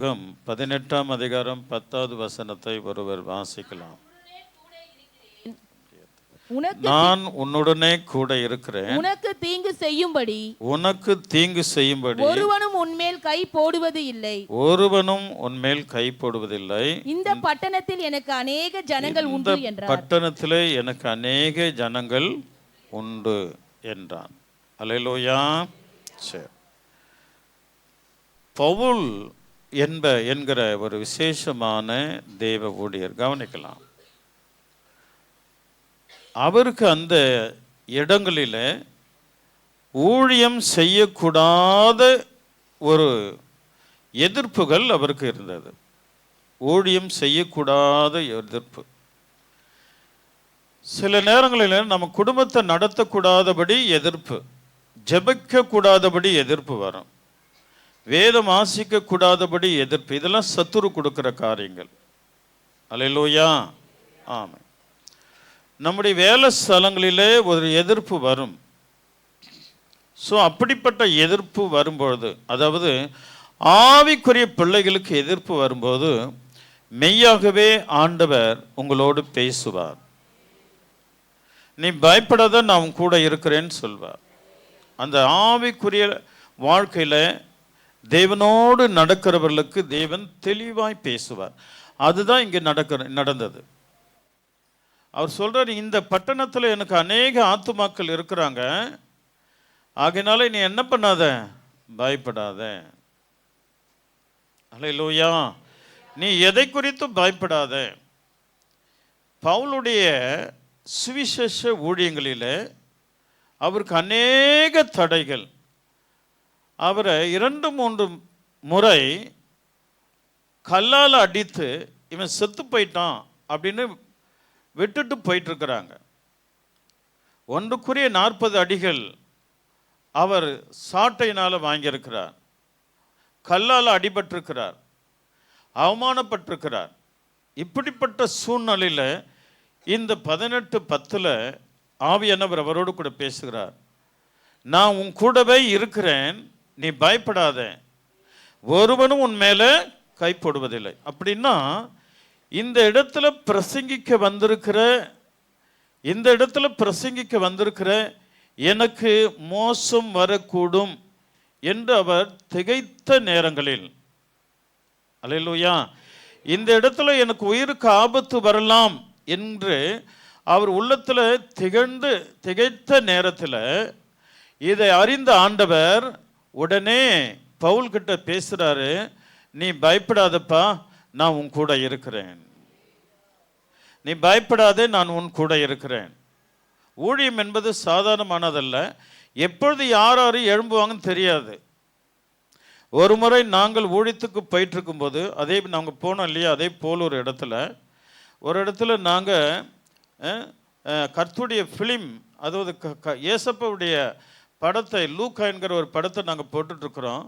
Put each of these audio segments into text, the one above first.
18ஆம் அதிகாரம் 10வது வசனத்தை ஒருவர் வாசிக்கலாம். நான் உன்னுடனே கூட இருக்கிறேன், உனக்கு தீங்கு செய்யும்படி ஒருவனும் உன்மேல் கை போடுவது இல்லை, உன்மேல் கை போடுவதில்லை. இந்த பட்டணத்தில் எனக்கு அநேக ஜனங்கள் உண்டு என்றார். பட்டணத்திலே எனக்கு அநேக ஜனங்கள் உண்டு என்றான். அல்லேலூயா. சரி, பவுல் என்கிற ஒரு விசேஷமான தேவ ஊழியர் கவனிக்கலாம். அவருக்கு அந்த இடங்களில் ஊழியம் செய்யக்கூடாத ஒரு எதிர்ப்புகள் அவருக்கு இருந்தது. ஊழியம் செய்யக்கூடாத எதிர்ப்பு. சில நேரங்களில் நம்ம குடும்பத்தை நடத்தக்கூடாதபடி எதிர்ப்பு, ஜெபிக்க கூடாதபடி எதிர்ப்பு வரும், வேதம் வாசிக்க கூடாதபடி எதிர்ப்பு. இதெல்லாம் சத்துரு கொடுக்கிற காரியங்கள். அல்லேலூயா. ஆமாம். நம்முடைய வேலை ஸ்தலங்களிலே ஒரு எதிர்ப்பு வரும். ஸோ அப்படிப்பட்ட எதிர்ப்பு வரும்பொழுது, அதாவது ஆவிக்குரிய பிள்ளைகளுக்கு எதிர்ப்பு வரும்போது மெய்யாகவே ஆண்டவர் உங்களோடு பேசுவார். நீ பயப்படாத, நான் கூட இருக்கிறேன்னு சொல்வார். அந்த ஆவிக்குரிய வாழ்க்கையில் தேவனோடு நடக்கிறவர்களுக்கு தேவன் தெளிவாய் பேசுவார். அதுதான் இங்கே நடந்தது. அவர் சொல்றார், இந்த பட்டணத்தில் எனக்கு அநேக ஆத்துமாக்கள் இருக்கிறாங்க, ஆகையினால நீ என்ன பண்ணாத, பயப்படாத. அல்லேலூயா. நீ எதை குறித்தும் பயப்படாத. பவுலுடைய சுவிசேஷ ஊழியங்களில் அவருக்கு அநேக தடைகள். அவரை 2-3 முறை கல்லால் அடித்து இவன் செத்து போயிட்டான் அப்படின்னு விட்டுட்டு போயிட்டுருக்கிறாங்க. 1 அடிகள் அவர் சாட்டையினால் வாங்கியிருக்கிறார், கல்லால் அடிபட்டிருக்கிறார், அவமானப்பட்டிருக்கிறார். இப்படிப்பட்ட சூழ்நிலையில் இந்த 18:10 ஆவியானவர் அவரோடு கூட பேசுகிறார். நான் உன் கூடவே இருக்கிறேன், நீ பயப்படாத, ஒருவனும் உன் மேலே கை போடுவதில்லை. அப்படின்னா இந்த இடத்துல பிரசங்கிக்க வந்திருக்கிற எனக்கு மோசம் வரக்கூடும் என்று அவர் திகைத்த நேரங்களில், அல்லேலூயா, இந்த இடத்துல எனக்கு உயிருக்கு ஆபத்து வரலாம் என்று அவர் உள்ளத்தில் திகைத்த நேரத்தில் இதை அறிந்த ஆண்டவர் உடனே பவுல் கிட்ட பேசுறாரு. நீ பயப்படாதப்பா, நான் உன் கூட இருக்கிறேன். நீ பயப்படாதே, நான் உன் கூட இருக்கிறேன். ஊழியம் என்பது சாதாரணமானதல்ல. எப்பொழுது யார் எழும்புவாங்கன்னு தெரியாது. ஒரு முறை நாங்கள் ஊழியத்துக்கு போயிட்டு இருக்கும்போது, அதே நாங்கள் போனோம் இல்லையா, அதே போல் ஒரு இடத்துல நாங்கள் கர்த்தருடைய ஃபிலிம், அதாவது ஏசப்பாவுடைய படத்தை, லூக்கா என்கிற ஒரு படத்தை நாங்கள் போட்டுட்ருக்குறோம்.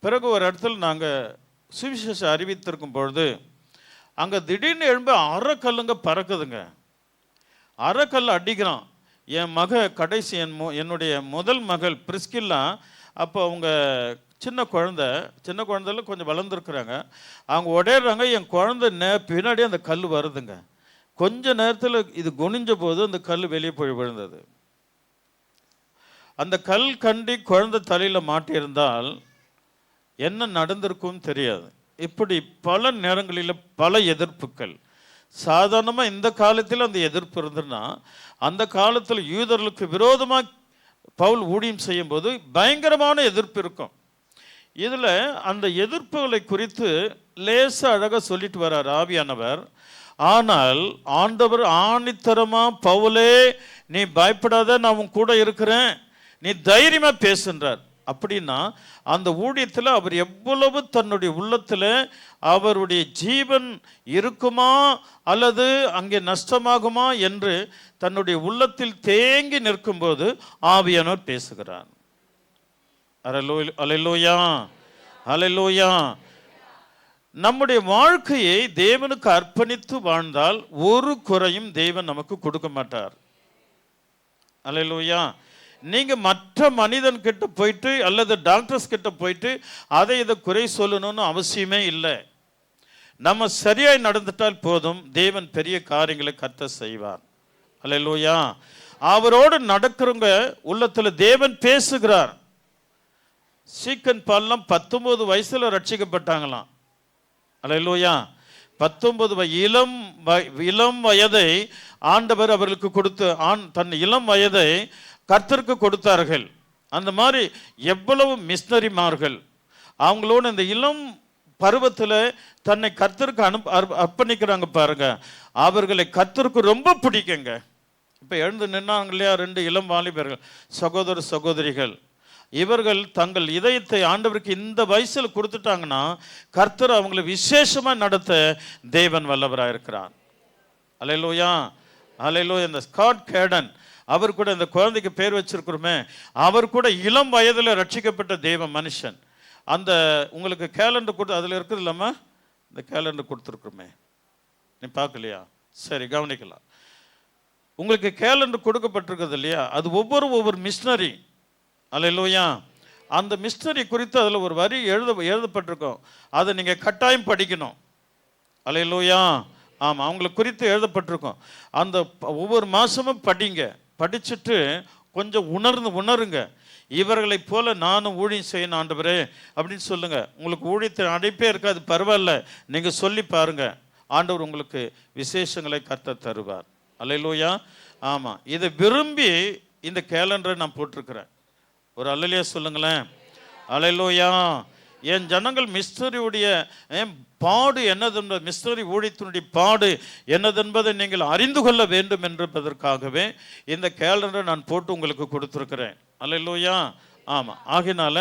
பிறகு ஒரு இடத்துல நாங்கள் சுவிசேஷம் அறிவித்திருக்கும் பொழுது அங்கே திடீர்னு எழும்ப அரைக்கல்லுங்க பறக்குதுங்க. அரைக்கல் அடிக்கிறான். என் கடைசி என்னுடைய முதல் மகள் பிரிஸ்கில்லா, அப்போ அவங்க சின்ன குழந்தைல கொஞ்சம் வளர்ந்துருக்குறாங்க. அவங்க உடையிறாங்க. என் குழந்தை பின்னாடி அந்த கல் வருதுங்க. கொஞ்ச நேரத்தில் இது குனிஞ்ச போது அந்த கல் வெளியே போய் விழுந்தது. அந்த கல் கண்டி குழந்தை தலையில் மாட்டியிருந்தால் என்ன நடந்திருக்கும் தெரியாது. இப்படி பல நேரங்களில் பல எதிர்ப்புகள். சாதாரணமாக இந்த காலத்தில் அந்த எதிர்ப்பு இருந்ததுன்னா, அந்த காலத்தில் யூதர்களுக்கு விரோதமாக பவுல் ஊழியம் செய்யும் போது பயங்கரமான எதிர்ப்பு இருக்கும். இதில் அந்த எதிர்ப்புகளை குறித்து லேசாக அழகாக சொல்லிட்டு வர்றார் ஆவியானவர். ஆனால் ஆண்டவர் ஆணித்தரமாக, பவுலே நீ பயப்படாத, நான் உன் கூட இருக்கிறேன், நீ தைரியமாக பேசுன்றார். அப்படின்னா அந்த ஊழியத்தில் அவர் எவ்வளவு தன்னுடைய உள்ளத்தில் அவருடைய ஜீவன் இருக்குமா அல்லது அங்கே நஷ்டமாகுமா என்று தன்னுடைய உள்ளத்தில் தேங்கி நிற்கும்போது ஆவியானவர் பேசுகிறார். அல்லேலூயா, அல்லேலூயா. நம்முடைய வாழ்க்கையை தேவனுக்கு அர்ப்பணித்து வாழ்ந்தால் ஒரு குறையும் தேவன் நமக்கு கொடுக்க மாட்டார். அல்லேலூயா. நீங்க மற்ற மனிதன் கிட்ட போயிட்டு அல்லது டாக்டர்ஸ் கிட்ட போயிட்டு அதை இதை குறை சொல்லணும்னு அவசியமே இல்லை. நம்ம சரியாய் நடந்துட்டால் போதும், தேவன் பெரிய காரியங்களை கர்த்தர் செய்வார். அல்லேலூயா. அவரோடு நடக்கிறவங்க உள்ளத்துல தேவன் பேசுகிறார். சீக்கன் பால்லாம் 19 வயசுல ரட்சிக்கப்பட்டாங்களாம். அல்லேலூயா. 19 இளம் வயதை ஆண்டவர் அவர்களுக்கு கொடுத்து தன் இளம் வயதை கர்த்தருக்கு கொடுத்தார்கள். அந்த மாதிரி எவ்வளவு மிஷனரிமார்கள் அவங்களோட இந்த இளம் பருவத்தில் தன்னை கர்த்தருக்கு அர்ப்பணிக்கிறாங்க பாருங்க. அவர்களை கர்த்தருக்கு ரொம்ப பிடிக்குங்க. இப்போ எழுந்து நின்னாங்க இல்லையா 2 இளம் வாலிபர்கள், சகோதர சகோதரிகள். இவர்கள் தங்கள் இதயத்தை ஆண்டவருக்கு இந்த வயசில் கொடுத்துட்டாங்கன்னா கர்த்தர் அவங்களை விசேஷமாக நடத்த தேவன் வல்லவராக இருக்கிறார். அல்லேலூயா, அல்லேலூயா. இந்த ஸ்காட் கேடன் அவர் கூட இந்த குழந்தைக்கு பேர் வச்சிருக்கிறோமே, அவர் கூட இளம் வயதில் ரட்சிக்கப்பட்ட தேவ மனுஷன். அந்த உங்களுக்கு கேலண்டர் கொடுத்து அதில் இருக்குது இல்லாம இந்த கேலண்டர் கொடுத்துருக்குறோமே, நீ பார்க்கலையா? சரி, கவனிக்கலாம். உங்களுக்கு கேலண்டர் கொடுக்கப்பட்டிருக்குது இல்லையா, அது ஒவ்வொரு மிஷனரி. அல்லேலூயா. அந்த மிஷனரி குறித்து அதில் ஒரு வரி எழுதப்பட்டிருக்கோம். அதை நீங்கள் கட்டாயம் படிக்கணும். அல்லேலூயா. ஆமாம், அவங்களை குறித்து எழுதப்பட்டிருக்கோம். அந்த ஒவ்வொரு மாதமும் படிங்க. படிச்சுட்டு கொஞ்சம் உணருங்க. இவர்களை போல நானும் ஊழியம் செய்யணும் ஆண்டவரே அப்படின்னு சொல்லுங்க. உங்களுக்கு ஊழியத்தின் அடைப்பே இருக்காது, பரவாயில்ல, நீங்கள் சொல்லி பாருங்க. ஆண்டவர் உங்களுக்கு விசேஷங்களை கர்த்தர் தருவார். அல்லேலூயா. ஆமாம், இதை விரும்பி இந்த கேலண்டரை நான் போட்டிருக்கிறேன். ஒரு அல்லேலூயா சொல்லுங்களேன். அல்லேலூயா. என் ஜனங்கள் மிஸ்டரியுடைய பாடு என்னதென்பது, மிஸ்டரி ஊழியத்தினுடைய பாடு என்னதென்பதை நீங்கள் அறிந்து கொள்ள வேண்டும் என்பதற்காகவே இந்த கேலண்டரை நான் போட்டு உங்களுக்கு கொடுத்துருக்கிறேன். அல்லேலூயா. ஆமாம், ஆகினால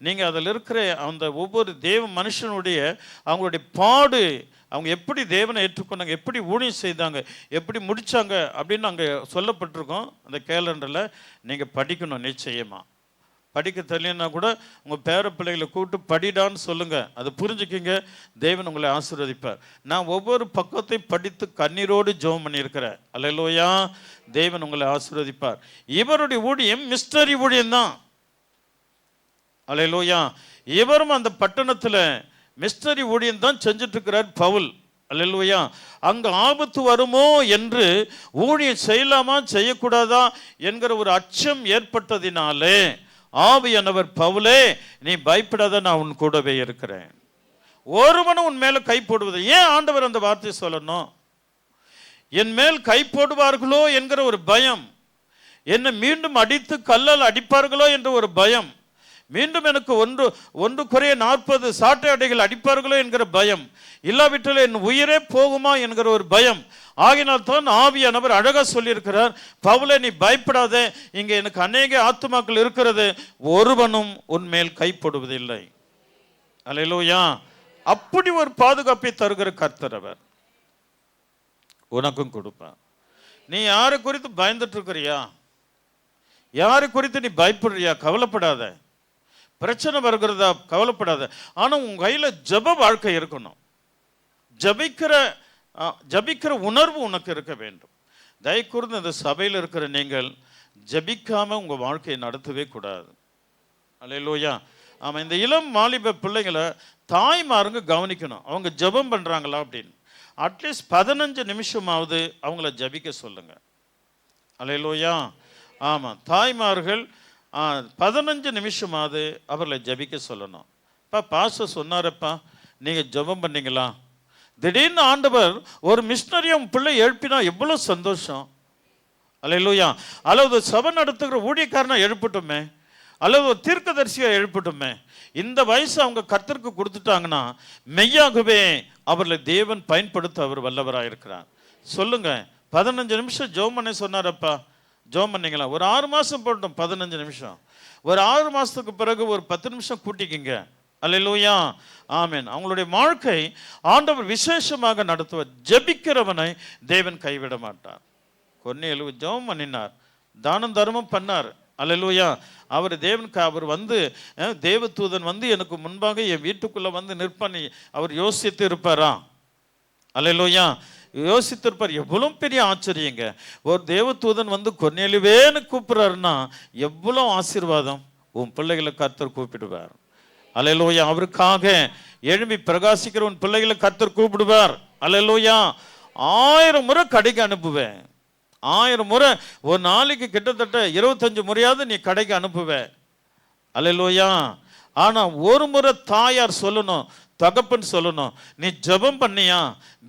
நீங்கள் அதில் இருக்கிற அந்த ஒவ்வொரு தேவ மனுஷனுடைய அவங்களுடைய பாடு, அவங்க எப்படி தேவனை ஏற்றுக்கொண்டாங்க, எப்படி ஊழியம் செய்தாங்க, எப்படி முடித்தாங்க அப்படின்னு அங்கே சொல்லப்பட்டிருக்கோம். அந்த கேலண்டரில் நீங்கள் படிக்கணும். நிச்சயமாக படிக்க தெரியலன்னா கூட உங்கள் பேர பிள்ளைகளை கூப்பிட்டு படிடான்னு சொல்லுங்கள். அது புரிஞ்சுக்கிங்க, தேவன் உங்களை ஆசீர்வதிப்பார். நான் ஒவ்வொரு பக்கத்தை படித்து கண்ணீரோடு ஜெபம் பண்ணியிருக்கிறேன். அல்லேலூயா. தேவன் உங்களை ஆசீர்வதிப்பார். இவருடைய ஊழியம் மிஸ்டரி ஊழியம் தான். அல்லேலூயா. இவரும் அந்த பட்டணத்தில் மிஸ்டரி ஊழியம் தான் செஞ்சுட்டு இருக்கிறார் பவுல். அல்லேலூயா. அங்கே ஆபத்து வருமோ என்று ஊழியம் செய்யலாமா செய்யக்கூடாதா என்கிற ஒரு அச்சம் ஏற்பட்டதினாலே ஆவியானவர், பவுலே நீ பயப்படாத, நான் உன் கூடவே இருக்கிறேன், ஒருவனும் உன் மேல கை போடுவது. ஏன் ஆண்டவர் அந்த வார்த்தையை சொல்லணும்? என் மேல் கை போடுவார்களோ என்கிற ஒரு பயம், என்னை மீண்டும் அடித்து கல்லால் அடிப்பார்களோ என்ற ஒரு பயம், மீண்டும் எனக்கு ஒன்று குறைய 40 சாட்டை அடைகள் அடிப்பார்களோ என்கிற பயம், இல்லாவிட்டால் என் உயிரே போகுமா என்கிற ஒரு பயம். ஆகினால் தான் ஆவியானவர் அழகா சொல்லியிருக்கிறார், பவுலே நீ பயப்படாத, இங்கே எனக்கு அநேக ஆத்துமாக்கள் இருக்கிறது, ஒருவனும் உன்மேல் கைப்படுவதில்லை. அல்லேலூயா. அப்படி ஒரு பாதுகாப்பை தருகிற கர்த்தர் அவர் உனக்கும் கொடுப்பார். நீ யாரை குறித்து பயந்துட்டு இருக்கிறியா? யாரை குறித்து நீ பயப்படுறியா? கவலைப்படாத. பிரச்சனை வருகிறதா? கவலைப்படாத. ஆனால் உன் கையில் ஜெப வாழ்க்கை இருக்கணும். ஜபிக்கிற உணர்வு உனக்கு இருக்க வேண்டும். தயக்கூர்ந்து இந்த சபையில் இருக்கிற நீங்கள் ஜபிக்காம உங்க வாழ்க்கையை நடத்தவே கூடாது. அல்லேலூயா. ஆமாம், இந்த இளம் வாலிப பிள்ளைங்களை தாய்மாருங்க கவனிக்கணும். அவங்க ஜெபம் பண்றாங்களா அப்படின்னு. அட்லீஸ்ட் 15 நிமிஷமாவது அவங்கள ஜபிக்க சொல்லுங்க. அல்லேலூயா. ஆமாம், தாய்மார்கள் 15 நிமிஷமாவது அவர்களை ஜபிக்க சொல்லணும். பாஸ்டர் சொன்னாரப்பா, நீங்க ஜெபம் பண்ணீங்களா? திடீர்னு ஆண்டவர் ஒரு மிஷனரியை பிள்ளை எழுப்பினா எவ்வளோ சந்தோஷம். அல்லேலூயா. அல்லது சபை நடத்துகிற ஊழியக்காரனா எழுப்பட்டுமே, அல்லது ஒரு தீர்க்கதரிசியா எழுப்பட்டுமே, இந்த வயசு அவங்க கர்த்தருக்கு கொடுத்துட்டாங்கன்னா மெய்யாகவே அவர்களை தேவன் பயன்படுத்த அவர் வல்லவராக இருக்கிறார். சொல்லுங்க, 15 நிமிஷம் ஜெபம் பண்ண சொன்னாரப்பா, ஜெபம் பண்ணீங்களா? ஒரு 6 மாதம் போட்டோம் 15 நிமிஷம். ஒரு 6 மாதத்துக்கு பிறகு ஒரு 10 நிமிஷம் கூட்டிக்கிங்க. அல்லேலூயா. ஆமென். அவங்களுடைய வாழ்க்கை ஆண்டவர் விசேஷமாக நடத்துவார். ஜெபிக்கிறவனை தேவன் கைவிட மாட்டார். கொர்நேலியு ஜெபம் பண்ணினார், தானம் தர்மம் பண்ணார். அல்லேலூயா. அவர் தேவனுக்கு அவர் வந்து தேவதூதன் வந்து எனக்கு முன்பாக என் வீட்டுக்குள்ள வந்து நிற்பண்ணி அவர் யோசித்து இருப்பாரா? அல்லேலூயா. யோசித்திருப்பார். எவ்வளவு பெரிய ஆச்சரியங்க. ஒரு தேவதூதன் வந்து கொர்நேலியுவேன்னு கூப்பிடுறாருன்னா எவ்வளவு ஆசீர்வாதம். உன் பிள்ளைகளை கர்த்தர் கூப்பிடுவார். அல்லேலூயா. அவருக்காக எழும்பி பிரகாசிக்கிற உன் பிள்ளைகளை கர்த்தர் கூப்பிடுவார். அல்லேலூயா. 1000 முறை கடைக்கு அனுப்புவேன். 1000 முறை, ஒரு நாளைக்கு கிட்டத்தட்ட 25 முறையாவது நீ கடைக்கு அனுப்புவேன். அல்லேலூயா. ஆனா ஒரு முறை தாயார் சொல்லணும், தகப்பன் சொல்லணும், நீ ஜெபம் பண்ணியா,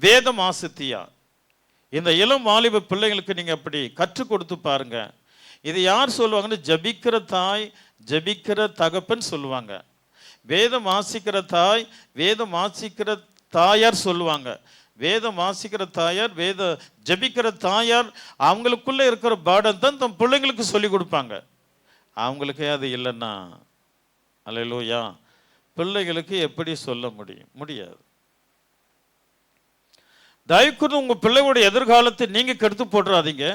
வேதம் வாசித்தியா. இந்த இளம் வாலிப பிள்ளைங்களுக்கு நீங்க அப்படி கற்றுக் கொடுத்து பாருங்க. இது யார் சொல்லுவாங்கன்னு, ஜபிக்கிற தாய் ஜபிக்கிற தகப்பன் சொல்லுவாங்க. வேதம் வாசிக்கிற தாய் வேதம் வாசிக்கிற தாயார் சொல்லுவாங்க. வேதம் வாசிக்கிற தாயார் ஜபிக்கிற தாயார் அவங்களுக்குள்ள இருக்கிற பாடம் தான் தம் பிள்ளைங்களுக்கு சொல்லி கொடுப்பாங்க. அவங்களுக்கே அது இல்லைன்னா அல்லேலூயா பிள்ளைகளுக்கு எப்படி சொல்ல முடியாது. தயவுக்கூர்ந்து உங்க பிள்ளையோட எதிர்காலத்தை நீங்க கெடுத்து போட்டுறாதீங்க.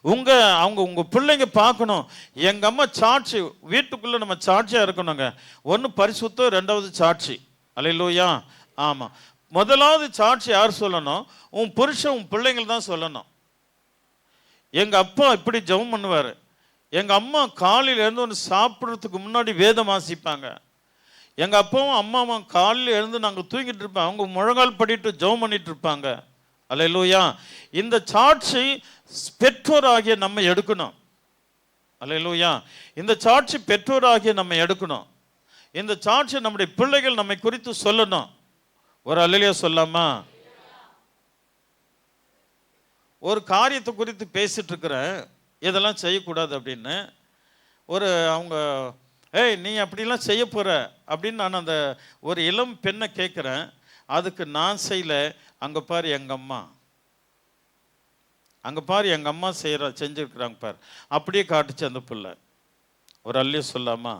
உங்க பிள்ளைங்க பார்க்கணும், எங்க அம்மா சாட்சி. வீட்டுக்குள்ள நம்ம சாட்சியா இருக்கணுங்க. ஒன்று பரிசுத்தம், ரெண்டாவது சாட்சி. அல்லேலூயா. ஆமா, முதலாவது சாட்சி யார் சொல்லணும்? உன் புருஷன் உன் பிள்ளைங்கள் தான் சொல்லணும். எங்க அப்பா இப்படி ஜெபம் பண்ணுவாரு. எங்க அம்மா காலையில இருந்து ஒன்று சாப்பிட்றதுக்கு முன்னாடி வேதம் வாசிப்பாங்க. எங்க அப்பாவும் அம்மாவும் காலையில் எழுந்து நாங்கள் தூங்கிட்டு இருப்போம், அவங்க முழங்கால் படிட்டு ஜெபம் பண்ணிட்டு இருப்பாங்க. அல்லேலூயா. இந்த சாட்சி பெற்றோராகிய நம்ம எடுக்கணும். அல்லேலூயா. இந்த சாட்சி பெற்றோராகிய நம்ம எடுக்கணும். இந்த சாட்சி நம்முடைய பிள்ளைகள் நம்மை குறித்து சொல்லணும். ஒரு அல்லேலூயா சொல்லாமா? ஒரு காரியத்தை குறித்து பேசிட்டு இருக்கிறேன், இதெல்லாம் செய்யக்கூடாது அப்படின்னு. அவங்க ஏய் நீ அப்படிலாம் செய்ய போற அப்படின்னு நான் அந்த ஒரு இளம் பெண்ணை கேட்குறேன். அதுக்கு நான் செய்யல, அங்கே பாரு எங்கள் அம்மா, அங்கே பாரு எங்கள் அம்மா செஞ்சுருக்குறாங்க பாரு, அப்படியே காட்டுச்சு அந்த பிள்ளை. ஒரு அல்லே சொல்லாமா?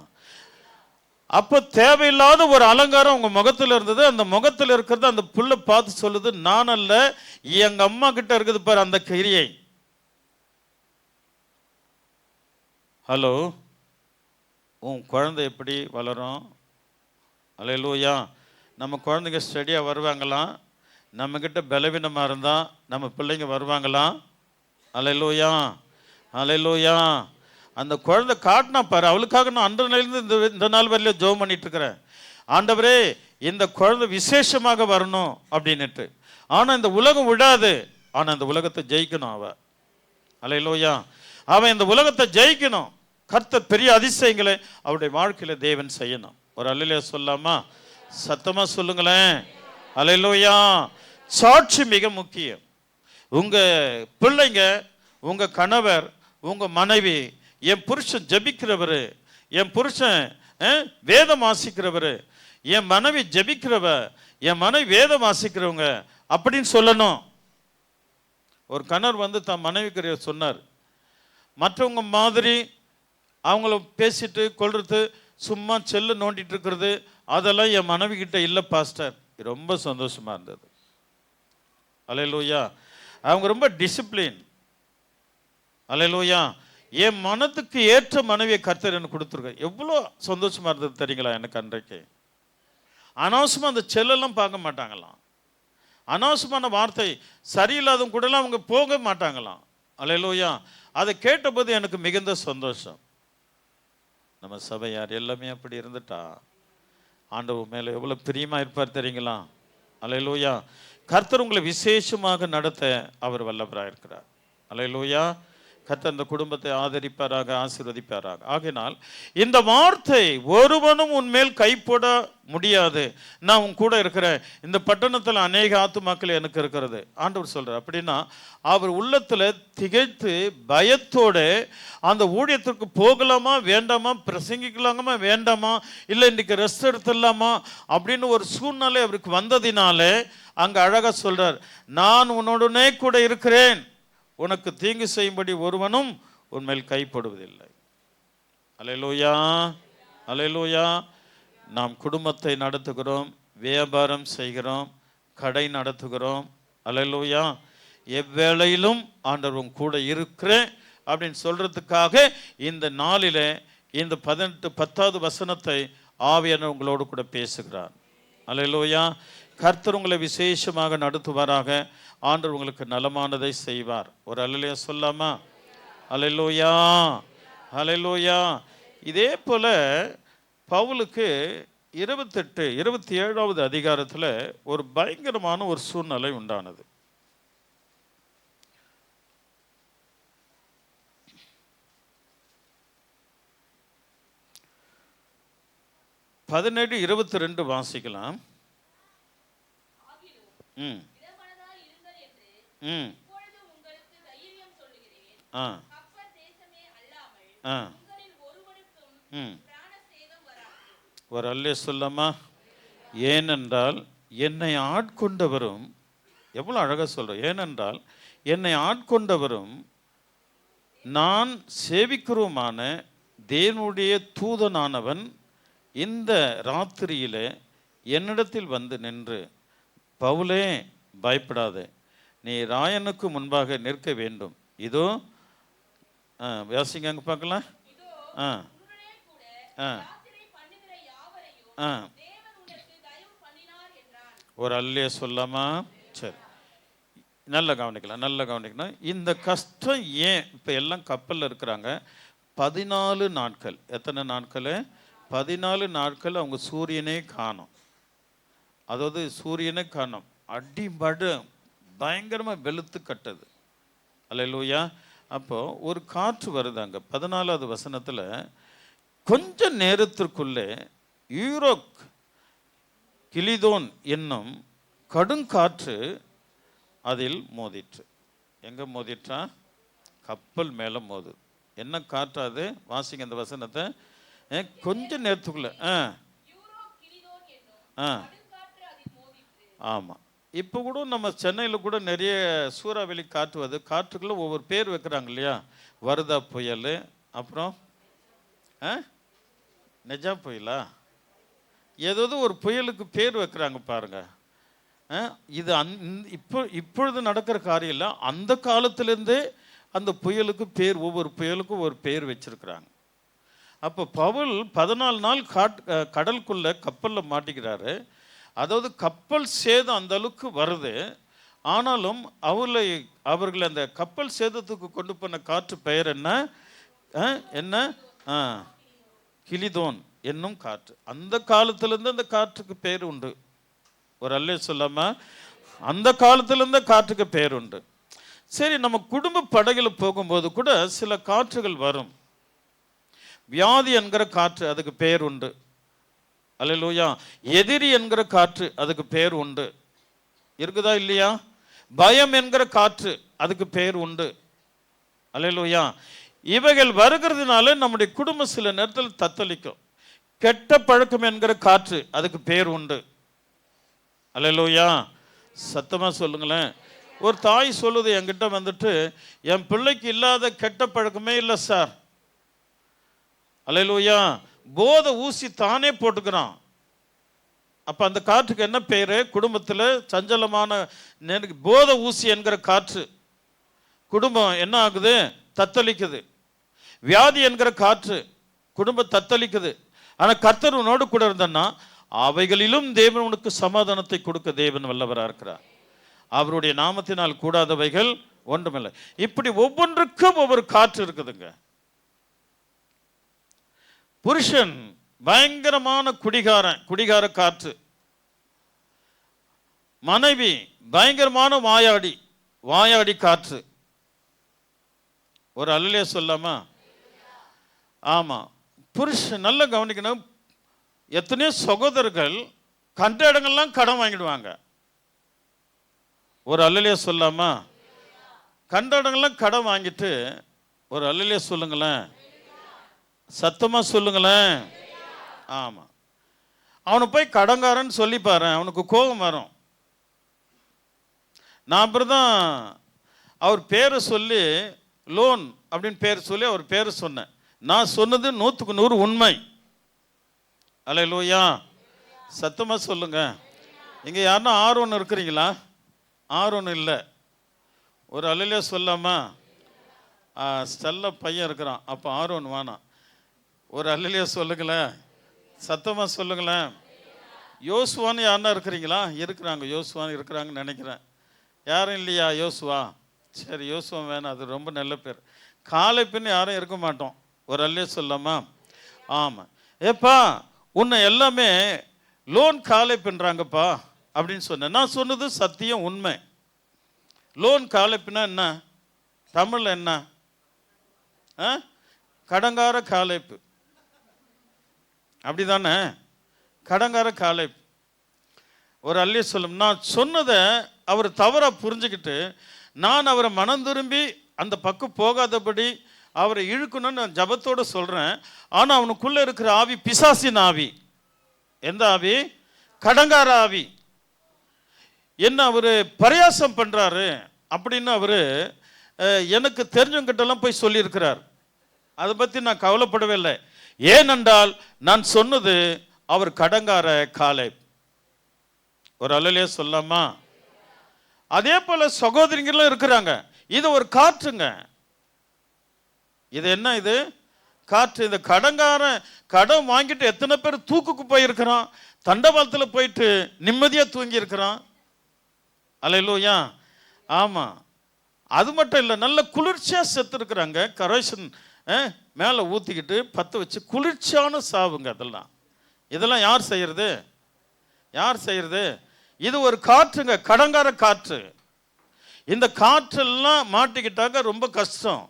அப்போ தேவையில்லாத ஒரு அலங்காரம் உங்க முகத்தில் இருந்தது. அந்த முகத்தில் இருக்கிறது அந்த புள்ள பார்த்து சொல்லுது, நான் அல்ல, எங்க அம்மா கிட்ட இருக்குது பாரு அந்த கிரியை. ஹலோ, உன் குழந்தை எப்படி வளரும்? அல்லேலூயா. நம்ம குழந்தைங்க ஸ்டடியாக வருவாங்களாம். நம்மக்கிட்ட பலவீனமாக இருந்தால் நம்ம பிள்ளைங்க வருவாங்களாம். அல்லேலூயா. அல்லேலூயா. அந்த குழந்தை காட்டினா பாரு, அவளுக்காக நான் அன்ற நாளிலிருந்து இந்த நாள் வரையிலும் ஜெபம் பண்ணிட்டு இருக்கிறேன். ஆண்டவரே இந்த குழந்தை விசேஷமாக வரணும் அப்படின்னுட்டு. ஆனால் இந்த உலகம் விடாது. ஆனால் இந்த உலகத்தை ஜெயிக்கணும் அவ. அல்லேலூயா. அவன் இந்த உலகத்தை ஜெயிக்கணும். கர்த்தர் பெரிய அதிசயங்களை அவருடைய வாழ்க்கையில தேவன் செய்யணும். ஒரு அல்லேலூயா சொல்லாமா? சத்தமா சொல்லுங்களேன். அல்லேலூயா. சாட்சி மிக முக்கியம். உங்க பிள்ளைங்க, உங்க கணவர், உங்க மனைவி, என் புருஷன் ஜபிக்கிறவரு, என் புருஷன் வேதம் வாசிக்கிறவரு, என் மனைவி ஜபிக்கிறவ, என் மனைவி வேதம் வாசிக்கிறவங்க அப்படின்னு சொல்லணும். ஒரு கணவர் வந்து தன் மனைவிக்கு சொன்னார், மற்றவங்க மாதிரி அவங்கள பேசிட்டு கொள்றது, சும்மா செல்லு நோண்டிட்டு இருக்கிறது, அதெல்லாம் என் மனைவி கிட்ட இல்லை பாஸ்டர். ரொம்ப சந்தோஷமா இருந்தது. அல்லேலூயா. அவங்க ரொம்ப டிசிப்ளின். அல்லேலூயா. என் மனத்துக்கு ஏற்ற மனைவியை கர்த்தர் எனக்கு கொடுத்துருக்க. எவ்வளோ சந்தோஷமா இருந்தது தெரியுங்களா எனக்கு அன்றைக்கு. அனாவசியமாக அந்த செல்லெல்லாம் பார்க்க மாட்டாங்களாம். அனாவசியமான வார்த்தை சரியில்லாதவங்க கூடலாம் அவங்க போக மாட்டாங்களாம். அல்லேலூயா. அதை கேட்டபோது எனக்கு மிகுந்த சந்தோஷம். நம்ம சபையார் எல்லாமே அப்படி இருந்துட்டா ஆண்டவர் மேலே எவ்வளோ பிரியமாக இருப்பார் தெரியுங்களா? அல்லேலூயா. கர்த்தர் உங்களை விசேஷமாக நடத்த அவர் வல்லவராக இருக்கிறார். அல்லேலூயா. கர்த்தர் அந்த குடும்பத்தை ஆதரிப்பாராக, ஆசீர்வதிப்பாராக. ஆகையினால் இந்த வார்த்தை, ஒருவனும் உன்மேல் கைப்பட முடியாது, நான் உன் கூட இருக்கிறேன். இந்த பட்டணத்தில் அநேக ஆத்துமாக்கள் எனக்கு இருக்கிறது ஆண்டவர் சொல்றார். அப்படின்னா அவர் உள்ளத்துல திகைத்து பயத்தோட அந்த ஊழியத்திற்கு போகலாமா வேண்டாமா, பிரசங்கிக்கலாமா வேண்டாமா, இல்லை இன்னைக்கு ரெஸ்ட் எடுத்துடலாமா அப்படின்னு ஒரு சூழ்நிலை அவருக்கு வந்ததினாலே அங்க அழகா சொல்றார், நான் உன்னுடனே கூட இருக்கிறேன், உனக்கு தீங்கு செய்யும்படி ஒருவனும் உன்மேல் கைப்படுவதில்லை. அல்லேலூயா. அல்லேலூயா. நாம் குடும்பத்தை நடத்துகிறோம், வியாபாரம் செய்கிறோம், கடை நடத்துகிறோம். அல்லேலூயா. எவ்வேளையிலும் ஆண்டவர் கூட இருக்கிறேன் அப்படின்னு சொல்றதுக்காக இந்த நாளிலே இந்த 10வது வசனத்தை ஆவியானவர் உங்களோடு கூட பேசுகிறார். அல்லேலூயா. கர்த்தர் உங்களை விசேஷமாக நடத்துவாராக. ஆண்டவர் உங்களுக்கு நலமானதை செய்வார். ஒரு அல்லேலூயா சொல்லாமா? அல்லேலூயா, அல்லேலூயா. இதே போல பவுலுக்கு 27வது அதிகாரத்தில் ஒரு பயங்கரமான ஒரு சூழ்நிலை உண்டானது. பதினேழு 22 வாசிக்கலாம். ம் ம் ஆ ஆ ம் ஒரு அல்லே சொல்லாமா? ஏனென்றால் என்னை ஆட்கொண்டவரும், எவ்வளோ அழகாக சொல்கிறோம், ஏனென்றால் என்னை ஆட்கொண்டவரும் நான் சேவிக்கிறோமான தேவனுடைய தூதனானவன் இந்த ராத்திரியில் என்னிடத்தில் வந்து நின்று, பவுலே பயப்படாதே, நீ ராயனுக்கு முன்பாக நிற்க வேண்டும். இதோ வாசிங்க அங்கே பார்க்கலாம். ஆ ஆ ஆ ஒரு அல்லே சொல்லாமா? சரி, நல்லா கவனிக்கலாம், நல்லா கவனிக்கணும். இந்த கஷ்டம் ஏன் இப்போ எல்லாம் கப்பலில் இருக்கிறாங்க. 14 நாட்கள். எத்தனை நாட்கள்? 14 நாட்கள் அவங்க சூரியனே காணும். அதாவது சூரியனே காணும். அடிபடு பயங்கரமாக வெளுத்து கட்டுது. அல்லேலூயா. அப்போது ஒரு காற்று வருது அங்கே 14வது வசனத்தில். கொஞ்ச நேரத்திற்குள்ளே யூரோக் கிலிதோன் என்னும் கடுங்காற்று அதில் மோதிற்று. எங்கே மோதிற்றா? கப்பல் மேலே மோது. என்ன காற்று அது? வாசிங்க அந்த வசனத்தை. கொஞ்ச நேரத்துக்குள்ள ஆமாம். இப்போ கூட நம்ம சென்னையில் கூட நிறைய சூறாவளி காற்று வருது. காற்றுக்குள்ளே ஒவ்வொரு பேர் வைக்கிறாங்க இல்லையா? வருதா புயல், அப்புறம் நெஜா புயலா, ஏதாவது ஒரு புயலுக்கு பேர் வைக்கிறாங்க பாருங்க. இது இப்பொழுது நடக்கிற காரியம் இல்லை. அந்த காலத்திலேருந்தே அந்த புயலுக்கு பேர், ஒவ்வொரு புயலுக்கும் ஒரு பேர் வச்சிருக்கிறாங்க. அப்போ பவுல் 14 நாள் கடலுக்குள்ள கப்பலில் மாட்டிக்கிறாரு. அதாவது கப்பல் சேதம் அந்த அளவுக்கு வருது. ஆனாலும் அவர்களை அந்த கப்பல் சேதத்துக்கு கொண்டு போன காற்று பெயர் என்ன? என்ன? கிலிதோன் என்னும் காற்று. அந்த காலத்திலேருந்து அந்த காற்றுக்கு பேர் உண்டு. ஒரு அல்லே சொல்லாமா? அந்த காலத்திலேருந்து காற்றுக்கு பேர் உண்டு. சரி, நம்ம குடும்ப படகில் போகும்போது கூட சில காற்றுகள் வரும். வியாதி என்கிற காற்று, அதுக்கு பேர் உண்டு. அல்லேலூயா. எதிரி என்கிற காற்று, அதுக்கு பேர் உண்டு. இருக்குதா இல்லையா? பயம் என்கிற காற்று, அதுக்கு பேர் உண்டு. அல்லேலூயா. இவைகள் வருகிறதுனால நம்முடைய குடும்பம் சில நேரத்தில் தத்தளிக்கும். கெட்ட பழக்கம் என்கிற காற்று, அதுக்கு பேர் உண்டு. அல்லேலூயா. சத்தமாக சொல்லுங்களேன். ஒரு தாய் சொல்லுது என்கிட்ட வந்துட்டு, என் பிள்ளைக்கு இல்லாத கெட்ட பழக்கமே இல்லை சார். அல்லேலூயா. போதை ஊசி தானே போட்டுக்கிறான். அப்போ அந்த காற்றுக்கு என்ன பேர்? குடும்பத்தில் சஞ்சலமான போதை ஊசி என்கிற காற்று. குடும்பம் என்ன ஆகுது? தத்தளிக்குது. வியாதி என்கிற காற்று, குடும்பம் தத்தளிக்குது. ஆனால் கர்த்தர் உன்னோடு கூட இருந்தன்னா அவைகளிலும் தேவன் உனக்கு சமாதானத்தை கொடுக்க தேவன் வல்லவராக இருக்கிறார். அவருடைய நாமத்தினால் கூடாதவைகள் ஒன்றுமில்லை. இப்படி ஒவ்வொன்றுக்கும் ஒவ்வொரு காற்று இருக்குதுங்க. புருஷன் பயங்கரமான குடிகார காற்று. மனைவி பயங்கரமான வாயாடி காற்று. ஒரு அல்லே சொல்லாமா? ஆமா. புருஷன் நல்லா கவனிக்கணும். எத்தனையோ சகோதரர்கள் கண்ட இடங்கள்லாம் கடன் வாங்கிடுவாங்க. ஒரு அல்லே சொல்லாமா? கண்ட இடங்கள்லாம் கடன் வாங்கிட்டு ஒரு அல்லே சொல்லுங்களேன். சத்தமா சொல்லுங்களேன். ஆமா. அவனை போய் கடங்காரன்னு சொல்லி பாரு, அவனுக்கு கோபம் வரும். நான் அப்புறம்தான் அவர் பேரை சொல்லி லோன் அப்படின்னு பேர் சொல்லி அவர் பேரை சொன்னேன். நான் சொன்னது 100க்கு 100 உண்மை. அல்லேலூயா. சத்தமா சொல்லுங்க. இங்க யாருன்னா ஆர்வம் இருக்கிறீங்களா? ஆர்வம் இல்லை. ஒரு அல்லேலூயா சொல்லாமா? செல்ல பையன் இருக்கிறான். அப்போ ஆர்வம் வேணாம். ஒரு அல்லேலூயா சொல்லுங்களேன். சத்தமா சொல்லுங்களேன். யோசுவான்னு யாருன்னா இருக்கிறீங்களா? இருக்கிறாங்க, யோசுவான்னு இருக்கிறாங்கன்னு நினைக்கிறேன். யாரும் இல்லையா யோசுவா? சரி, யோசுவா வேணாம், அது ரொம்ப நல்ல பேர். காலேப்புன்னு யாரும் இருக்க மாட்டோம். ஒரு அல்லே சொல்லாமா? ஆமாம். ஏப்பா உன்னை எல்லாமே லோன் காலேப்புன்றாங்கப்பா அப்படின்னு சொன்னேன். நான் சொன்னது சத்தியம், உண்மை. லோன் காலேப்புனா என்ன? தமிழில் என்ன? கடங்கார காலேப்பு, அப்படிதானே? கடங்கார காலேப்பு. ஒரு அல்லே சொல்லும். நான் சொன்னதை அவர் தவறாக புரிஞ்சுக்கிட்டு நான் அவரை மனம் திரும்பி அந்த பக்கம் போகாதபடி அவரை இழுக்கணும்னு நான் ஜபத்தோடு சொல்கிறேன். ஆனால் அவனுக்குள்ளே இருக்கிற ஆவி பிசாசின் ஆவி. எந்த ஆவி? கடங்கார ஆவி. என்ன அவர் பரியாசம் பண்ணுறாரு அப்படின்னு அவர் எனக்கு தெரிஞ்சவங்கிட்டலாம் போய் சொல்லியிருக்கிறார். அதை பற்றி நான் கவலைப்படவே இல்லை. ஏனென்றால் நான் சொன்னது அவர் கடங்கார காலேப். ஒரு அல்லலே சொல்லாமா? அதே போல சகோதரிங்களும் இருக்கிறாங்க. இது ஒரு காற்றுங்க. இது என்ன? இது காற்று. இந்த கடன் வாங்கிட்டு எத்தனை பேர் தூக்குக்கு போயிருக்கிறான், தண்டவாளத்தில் போயிட்டு நிம்மதியாக தூங்கி இருக்கிறான். அல்லேலூயா. ஆமாம். அது மட்டும் இல்லை, நல்ல குளிர்ச்சியாக செத்து இருக்கிறாங்க. கரோஷன் மேலே ஊற்றிக்கிட்டு பற்ற வச்சு குளிர்ச்சியான சாவுங்க. இதெல்லாம் யார் செய்யறது? யார் செய்யறது? இது ஒரு காற்றுங்க, கடங்கார காற்று. இந்த காற்றெல்லாம் மாட்டிக்கிட்டாங்க ரொம்ப கஷ்டம்.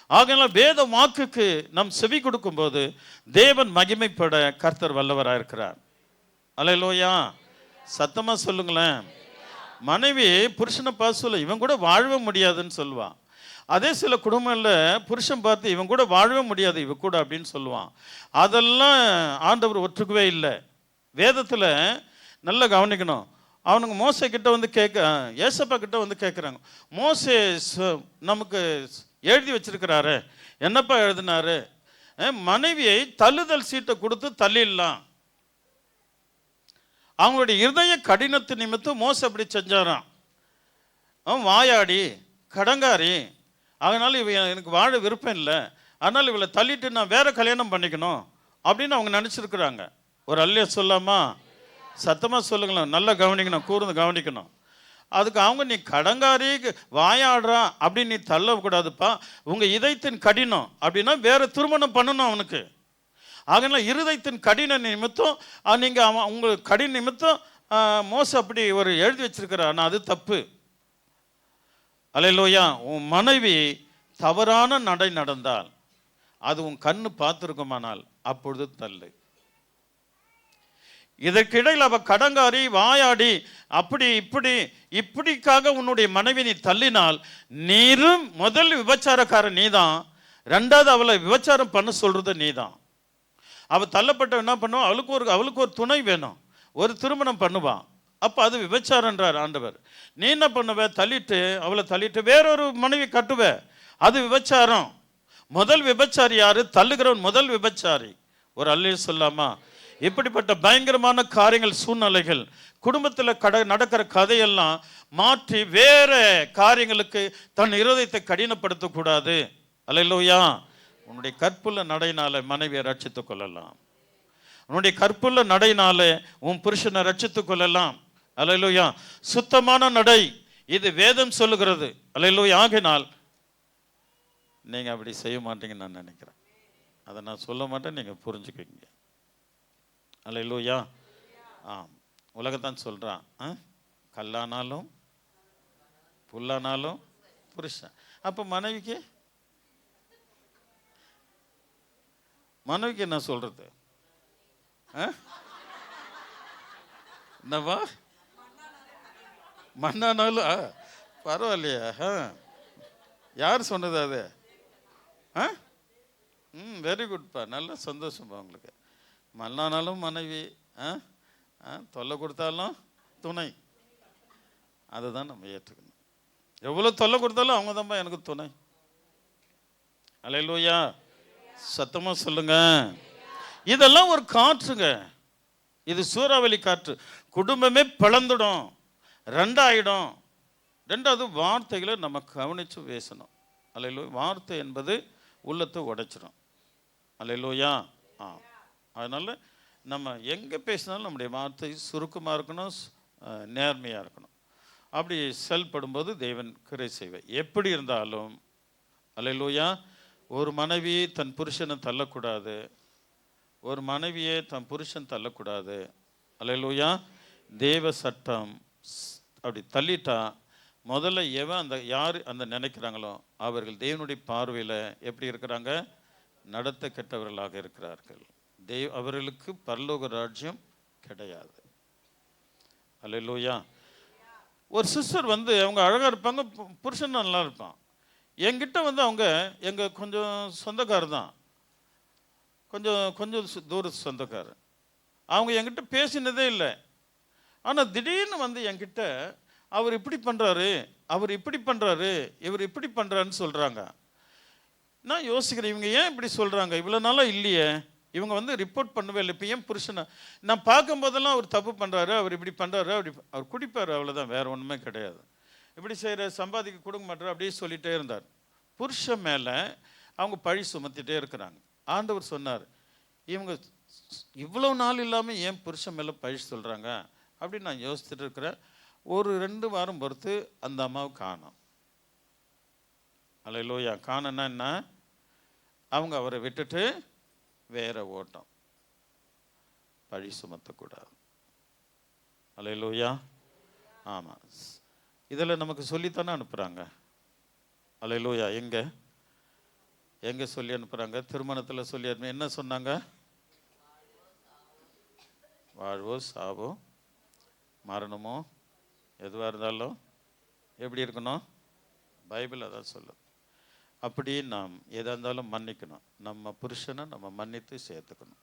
ஆகையால வேத வாக்குக்கு நம் செவி கொடுக்கும்போது தேவன் மகிமைப்பட கர்த்தர் வல்லவராக இருக்கிறார். அல்லேலூயா. சத்தமா சொல்லுங்களேன். மனைவி புருஷனை பார்த்து சொல்ல, இவன் கூட வாழவே முடியாதுன்னு சொல்லுவான். அதே சில குடும்பங்களில் புருஷன் பார்த்து இவன் கூட வாழவே முடியாது இவ கூட அப்படின்னு சொல்லுவான். அதெல்லாம் ஆண்டவர் ஒற்றுக்கவே இல்லை. வேதத்தில் நல்லா கவனிக்கணும். அவனுங்க மோசே கிட்ட வந்து ஏசப்பா கிட்ட வந்து கேட்குறாங்க, மோசே நமக்கு எழுதி வச்சிருக்கிறாரு, என்னப்பா எழுதினாரு? மனைவியை தள்ளுதல் சீட்டை கொடுத்து தள்ளிடலாம். அவங்களுடைய இருதய கடினத்து நிமித்தம் மோசே அப்படி செஞ்சாராம். அவன் வாயாடி கடங்காரி, அதனால இவ எனக்கு வாழ விருப்பம் இல்லை, அதனால் இவளை தள்ளிட்டு நான் வேற கல்யாணம் பண்ணிக்கணும் அப்படின்னு அவங்க நினச்சிருக்கிறாங்க. ஒரு அல்லே சொல்லாமா? சத்தமாக சொல்லுங்களேன். நல்லா கவனிக்கணும், கூர்ந்து கவனிக்கணும். அதுக்கு அவங்க, நீ கடங்காரி வாயாடுறான் அப்படின்னு நீ தள்ளக்கூடாதுப்பா, உங்கள் இதயத்தின் கடினம் அப்படின்னா வேற திருமணம் பண்ணணும் அவனுக்கு. அதனால் இருதயத்தின் கடின நிமித்தம் நீங்கள் உங்கள் கடின நிமித்தம் மோச அப்படி ஒரு எழுதி வச்சிருக்கிற, ஆனால் அது தப்பு. அல்லேலூயா. உன் மனைவி தவறான நடை நடந்தால், அது உன் கண்ணு பார்த்துருக்குமானால் அப்பொழுது தள்ளு. இதற்கிடையில் அவ கடங்காரி வாயாடி அப்படி இப்படிக்காக உன்னுடைய மனைவி நீ தள்ளினால், நீரும் முதல் விபச்சாரக்காரன் நீதான், ரெண்டாவது அவளை விபச்சாரம் பண்ண சொல்றது நீதான். அவள் தள்ளப்பட்ட என்ன பண்ணுவான்? அவளுக்கு ஒரு துணை வேணும், ஒரு திருமணம் பண்ணுவான். அப்போ அது விபச்சாரன்றார் ஆண்டவர். நீ என்ன பண்ணுவ? அவளை தள்ளிட்டு வேறொரு மனைவி கட்டுவ, அது விபச்சாரம். முதல் விபச்சாரி யாரு? தள்ளுகிறவன் முதல் விபச்சாரி. ஒரு அல்லே சொல்லாமா? இப்படிப்பட்ட பயங்கரமான காரியங்கள், சூழ்நிலைகள் குடும்பத்தில் நடக்கிற கதையெல்லாம் மாற்றி வேற காரியங்களுக்கு தன் இருதயத்தை கடினப்படுத்தக்கூடாது. அல்லேலூயா. உன்னுடைய கற்புள்ள நடையினால மனைவியை ரட்சித்துக் கொள்ளலாம். உன்னுடைய கற்புள்ள நடையினால உன் புருஷனை ரட்சித்துக் கொள்ளலாம். அல்லேலூயா. சுத்தமான நடை, இது வேதம் சொல்லுகிறது. அல்லேலூயா. ஆகினால் நீங்க அப்படி செய்ய மாட்டீங்கன்னு நான் நினைக்கிறேன். அதை நான் சொல்ல மாட்டேன், நீங்க புரிஞ்சுக்குவீங்க. அல்லேலூயா. உலகத்தான் சொல்றான், கல்லானாலும் புல்லானாலும் புருஷன். அப்ப மனைவிக்கு என்ன சொல்றது? என்னவா? மண்ணானாலும் பரவாயில்லையா? யார் சொன்னது அது? வெரி குட்பா, நல்ல சந்தோஷம்பா உங்களுக்கு. மண்ணானாலும் மனைவி, தொல்லை கொடுத்தாலும் துணை. அதுதான் நம்ம ஏற்றுக்கணும். எவ்வளோ தொல்லை கொடுத்தாலும் அவங்க தான்ப்பா எனக்கு துணை. அல்லேலூயா. சத்தமாக சொல்லுங்க. இதெல்லாம் ஒரு காற்றுங்க. இது சூறாவளி காற்று. குடும்பமே பிளந்துடும், ரெண்டாயிடும். ரெண்டாவது வார்த்தைகளை நம்ம கவனித்து பேசணும். அல்லேலூயா. வார்த்தை என்பது உள்ளத்தை உடைச்சிடும். அல்லேலூயா. அதனால் நம்ம எங்கே பேசினாலும் நம்முடைய வார்த்தை சுருக்கமாக இருக்கணும், நேர்மையாக இருக்கணும். அப்படி செயல்படும்போது தேவன் கிருபை செய்வார். எப்படி இருந்தாலும் அல்லேலூயா, ஒரு மனைவி தன் புருஷனை தள்ளக்கூடாது, ஒரு மனைவியை தன் புருஷன் தள்ளக்கூடாது. அல்லேலூயா, தேவ சட்டம் அப்படி தள்ளிட்டா முதல்ல எவன் யார் அந்த நினைக்கிறாங்களோ அவர்கள் தேவனுடைய பார்வையில் எப்படி இருக்கிறாங்க? நடத்த கெட்டவர்களாக இருக்கிறார்கள். அவர்களுக்கு பரலோக ராஜ்யம் கிடையாது. அல்லேலூயா. ஒரு சிஸ்டர் அவங்க அழகாக இருப்பாங்க, புருஷன் நல்லா இருப்பான். என்கிட்ட அவங்க எங்கள் கொஞ்சம் சொந்தக்காரர் தான், கொஞ்சம் தூர சொந்தக்காரர். அவங்க என்கிட்ட பேசினதே இல்லை. ஆனால் திடீர்னு என்கிட்ட அவர் இப்படி பண்ணுறாரு, அவர் இப்படி பண்ணுறாரு, இவர் இப்படி பண்ணுறாருன்னு சொல்கிறாங்க. நான் யோசிக்கிறேன், இவங்க ஏன் இப்படி சொல்கிறாங்க? இவ்வளோ நாளாக இல்லையே, இவங்க ரிப்போர்ட் பண்ணவே இல்லை. இப்போ ஏன் புருஷனை நான் பார்க்கும்போதெல்லாம் அவர் தப்பு பண்ணுறாரு, அவர் இப்படி பண்ணுறாரு, அவர் குடிப்பார், அவ்வளோதான், வேறு ஒன்றுமே கிடையாது. இப்படி செய்கிற, சம்பாதிக்க கொடுக்க மாட்டார், அப்படியே சொல்லிகிட்டே இருந்தார். புருஷன் மேலே அவங்க பழி சுமத்திட்டே இருக்கிறாங்க. ஆண்டவர் சொன்னார், இவங்க இவ்வளோ நாள் இல்லாமல் ஏன் புருஷன் மேலே பழி சொல்கிறாங்க அப்படின்னு நான் யோசிச்சுட்டு இருக்கிறேன். ஒரு 2 வாரம் பொறுத்து அந்த அம்மாவை காணோம். அல்லேலூயா. காணோன்னா என்ன? அவங்க அவரை விட்டுட்டு வேற ஓட்டம். பழி சுமத்தக்கூடாது. அல்லேலூயா. ஆமாம், இதில் நமக்கு சொல்லித்தானே அனுப்புகிறாங்க. அல்லேலூயா. எங்கே சொல்லி அனுப்புகிறாங்க? திருமணத்தில் சொல்லி அனுப்பி என்ன சொன்னாங்க? வாழ்வோ சாவோ மரணமோ எதுவாக இருந்தாலும் எப்படி இருக்கணும்? பைபிள் அதான் சொல்லுது. அப்படி நாம் எதாக இருந்தாலும் மன்னிக்கணும். நம்ம புருஷனை நம்ம மன்னித்து சேர்த்துக்கணும்.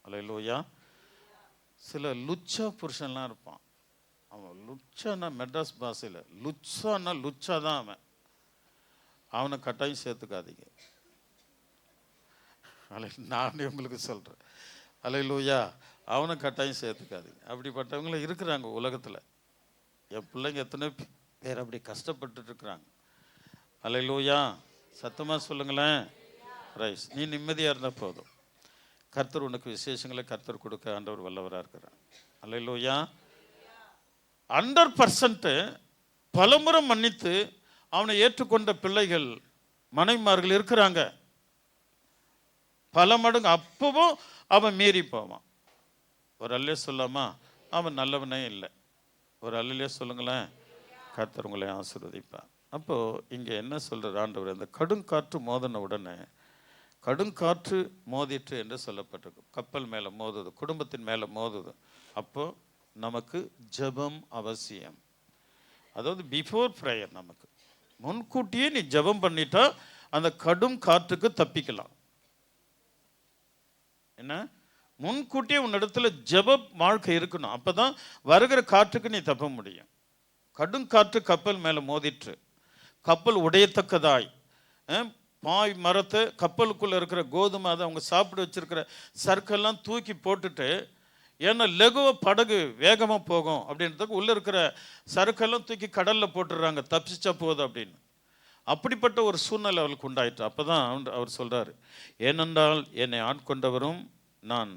அல்லேலூயா. சில லுச்சா புருஷன்லாம் இருப்பான். அவன் லுச்சானா மெட்ராஸ் பாஷையில் லுச்சானா லுச்சா தான் அவனை கட்டாயம் சேர்த்துக்காதீங்க. நானே உங்களுக்கு சொல்கிறேன். அல்லேலூயா. அவனை கட்டாயம் சேர்த்துக்காதீங்க. அப்படிப்பட்டவங்களும் இருக்கிறாங்க உலகத்தில். என் பிள்ளைங்க எத்தனை பேர் அப்படி கஷ்டப்பட்டு இருக்கிறாங்க. அல்லேலூயா. சத்தமாக சொல்லுங்களேன். ரைஸ். நீ நிம்மதியாக இருந்தால் போதும். கர்த்தர் உனக்கு விசேஷங்களை கர்த்தர் கொடுக்க ஆண்டவர் வல்லவராக இருக்கிறார். அல்லேலூயா. 100% பலமுறை மன்னித்து அவனை ஏற்றுக்கொண்ட பிள்ளைகள், மனைவிமார்கள் இருக்கிறாங்க. பல மடங்கு அப்பவும் அவன் மீறி போவான். ஒரு அல்லே சொல்லாமா? அவன் நல்லவனே இல்லை. ஒரு அல்லையே சொல்லுங்களேன். கர்த்தர் உங்களை ஆசீர்வதிப்பார். அப்போது இங்கே என்ன சொல்கிறார் ஆண்டவர்? அந்த கடுங்காற்று மோதின உடனே, கடுங்காற்று மோதிற்று என்று சொல்லப்பட்டிருக்கு. கப்பல் மேலே மோதுது, குடும்பத்தின் மேலே மோதுது. அப்போது நமக்கு ஜெபம் அவசியம். அதாவது பிஃபோர் ப்ரேயர், நமக்கு முன்கூட்டியே நீ ஜெபம் பண்ணிட்டா அந்த கடும் காற்றுக்கு தப்பிக்கலாம். என்ன? முன்கூட்டியே உன்னிடத்துல ஜெப வாழ்க்கை இருக்கணும். அப்போ தான் வருகிற காற்றுக்கு நீ தப்ப முடியும். கடும் காற்று கப்பல் மேலே மோதிற்று, கப்பல் உடையத்தக்கதாய். பாய் மரத்தை, கப்பலுக்குள்ளே இருக்கிற கோதுமை, அதை அவங்க சாப்பிட வச்சிருக்கிற சர்க்கெல்லாம் தூக்கி போட்டுட்டு, ஏன்னா லெகுவ படகு வேகமாக போகும் அப்படின்றதுக்கு உள்ளே இருக்கிற சரக்கெல்லாம் தூக்கி கடலில் போட்டுடுறாங்க, தப்பிச்சா போகுது அப்படின்னு. அப்படிப்பட்ட ஒரு சூழ்நிலை அவளுக்கு உண்டாயிற்று. அப்போ தான் அவர் சொல்கிறார், ஏனென்றால் என்னை ஆட்கொண்டவரும் நான்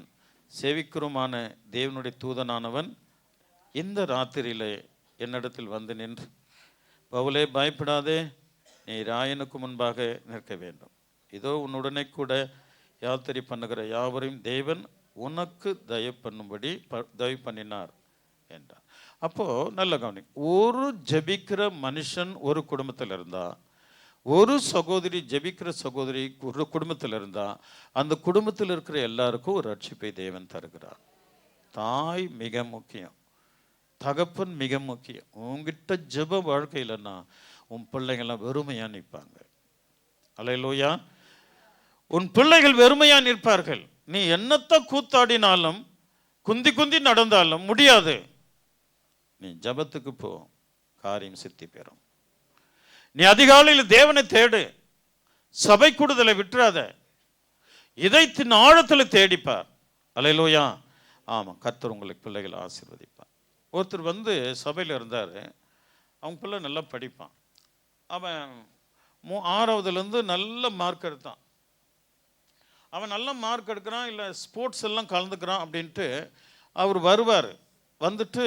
சேவிக்கிறோமான தேவனுடைய தூதனானவன் இந்த ராத்திரியிலே என்னிடத்தில் வந்து நின்று, பவுலே பயப்படாதே, நீ ராயனுக்கு முன்பாக நிற்க வேண்டும். இதோ உன்னுடனே கூட யாத்திரை பண்ணுகிற யாவரையும் தேவன் உனக்கு தயவு பண்ணும்படி தயவு பண்ணினார் என்றார். அப்போது நல்ல கவனி, ஒரு ஜெபிக்கிற மனுஷன் ஒரு குடும்பத்தில் இருந்தால், ஒரு சகோதரி ஜெபிக்கிற சகோதரி ஒரு குடும்பத்தில் இருந்தால், அந்த குடும்பத்தில் இருக்கிற எல்லாருக்கும் ஒரு ரட்சிப்பை தேவன் தருகிறார். தாய் மிக முக்கியம், தகப்பன் மிக முக்கியம். உங்ககிட்ட ஜெப வாழ்க்கை இல்லைன்னா உன் பிள்ளைங்கள்லாம் வெறுமையாக நிற்பாங்க. அல்லேலூயா. உன் பிள்ளைகள் வெறுமையாக நிற்பார்கள். நீ என்னத்தை கூத்தாடினாலும் குந்தி குந்தி நடந்தாலும் முடியாது. நீ ஜபத்துக்கு போ, காரியம் சித்தி பெறும். நீ அதிகாலையில் தேவனை தேடு, சபை கூடுதலை விட்டுறாத, இதயத்தின் ஆழத்தில் தேடிப்பார். அல்லேலூயா. ஆமாம், கர்த்தர் உங்களுக்கு பிள்ளைகள் ஆசீர்வதிப்பார். ஒருத்தர் சபையில் இருந்தார். அவங்க பிள்ளை நல்லா படிப்பான். அவன் 6வதுலேருந்து நல்ல மார்க் எடுத்தான். அவன் நல்ல மார்க் எடுக்கிறான், இல்லை ஸ்போர்ட்ஸ் எல்லாம் கலந்துக்கிறான் அப்படின்ட்டு அவர் வருவார், வந்துட்டு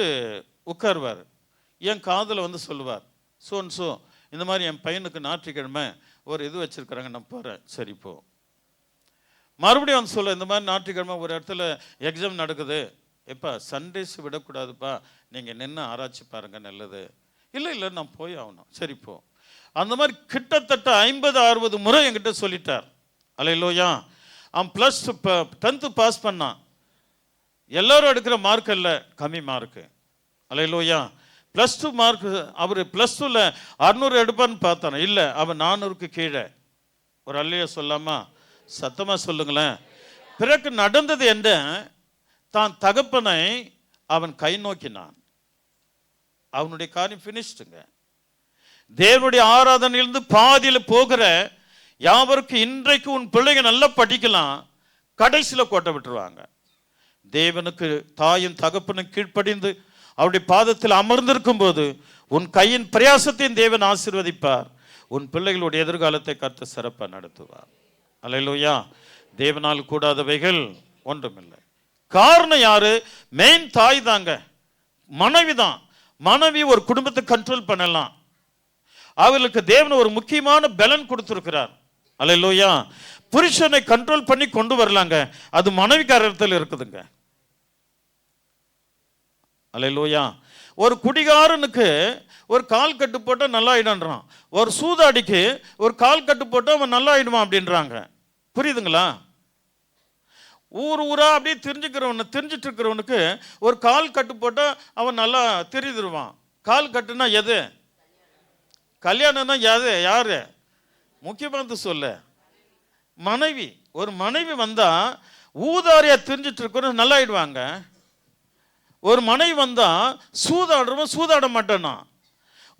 உட்காருவார், என் காதில் வந்து சொல்லுவார், ஸோ இந்த மாதிரி என் பையனுக்கு ஞாயிற்றுக்கிழமை ஒரு இது வச்சுருக்குறாங்க, நான் போகிறேன். சரி போ. மறுபடியும் வந்து சொல்ல, இந்த மாதிரி ஞாயிற்றுக்கிழமை ஒரு இடத்துல எக்ஸாம் நடக்குது, எப்பா சண்டேஸ் விடக்கூடாதுப்பா, நீங்கள் நின்று ஆராய்ச்சி பாருங்கள் நல்லது. இல்லை நான் போய் ஆகணும். சரி போ. அந்த மாதிரி கிட்டத்தட்ட 50-60 முறை என்கிட்ட சொல்லிட்டார். அல்லேலூயா. அவன் +10th பாஸ் பண்ணான். எல்லாரும் எடுக்கிற மார்க் இல்லை, கம்மி மார்க்கு. அல்லேலூயா. +2 மார்க், அவர் +2ல் 600 எடுப்பான்னு பார்த்தானே, இல்லை அவன் 400க்கு கீழே. ஒரு அல்லையா சொல்லாமா? சத்தமாக சொல்லுங்களேன். பிறகு நடந்தது என்ன? தான் தகப்பனை அவன் கை நோக்கினான். அவனுடைய காரியம் ஃபினிஷ்டுங்க. தேவனுடைய ஆராதனையிலிருந்து பாதியில் போகிற யாவருக்கு இன்றைக்கு உன் பிள்ளைங்க நல்லா படிக்கலாம், கடைசியில் கோட்டை விட்டுருவாங்க. தேவனுக்கு தாயும் தகப்பனும் கீழ்ப்படிந்து அவருடைய பாதத்தில் அமர்ந்திருக்கும் போது உன் கையின் பிரயாசத்தையும் தேவன் ஆசீர்வதிப்பார். உன் பிள்ளைகளுடைய எதிர்காலத்தை கர்த்தர் சிறப்பாக நடத்துவார். அல்லேலூயா. தேவனால் கூடாதவைகள் ஒன்றுமில்லை. காரணம் யாரு? மெயின் தாய் தாங்க, மனைவி தான். மனைவி ஒரு குடும்பத்தை கண்ட்ரோல் பண்ணலாம். அவர்களுக்கு தேவன் ஒரு முக்கியமான பலன் கொடுத்திருக்கிறார். அல்லேலூயா. புருஷனை கண்ட்ரோல் பண்ணி கொண்டு வரலாங்க, அது மனைவிக்காரத்தில் இருக்குதுங்க. அல்லேலூயா. ஒரு குடிகாரனுக்கு ஒரு கால் கட்டு போட்டால் நல்லா ஆயிடுன்றான், ஒரு சூதாடிக்கு ஒரு கால் கட்டு போட்டால் அவன் நல்லா ஆயிடுவான் அப்படின்றாங்க. புரியுதுங்களா? ஊரா அப்படியே தெரிஞ்சிட்டு இருக்கிறவனுக்கு ஒரு கால் கட்டு போட்டால் அவன் நல்லா தெரிஞ்சிருவான். கால் கட்டுனா எது? கல்யாணம்னா எது? யாரு முக்கியமானது சொல்ல? மனைவி. ஒரு மனைவி வந்தா ஊதாரியா தெரிஞ்சிட்டு இருக்கிறவன் நல்லா ஆயிடுவாங்க. ஒரு மனைவி வந்தா சூதாடுறவன் சூதாட மாட்டானா.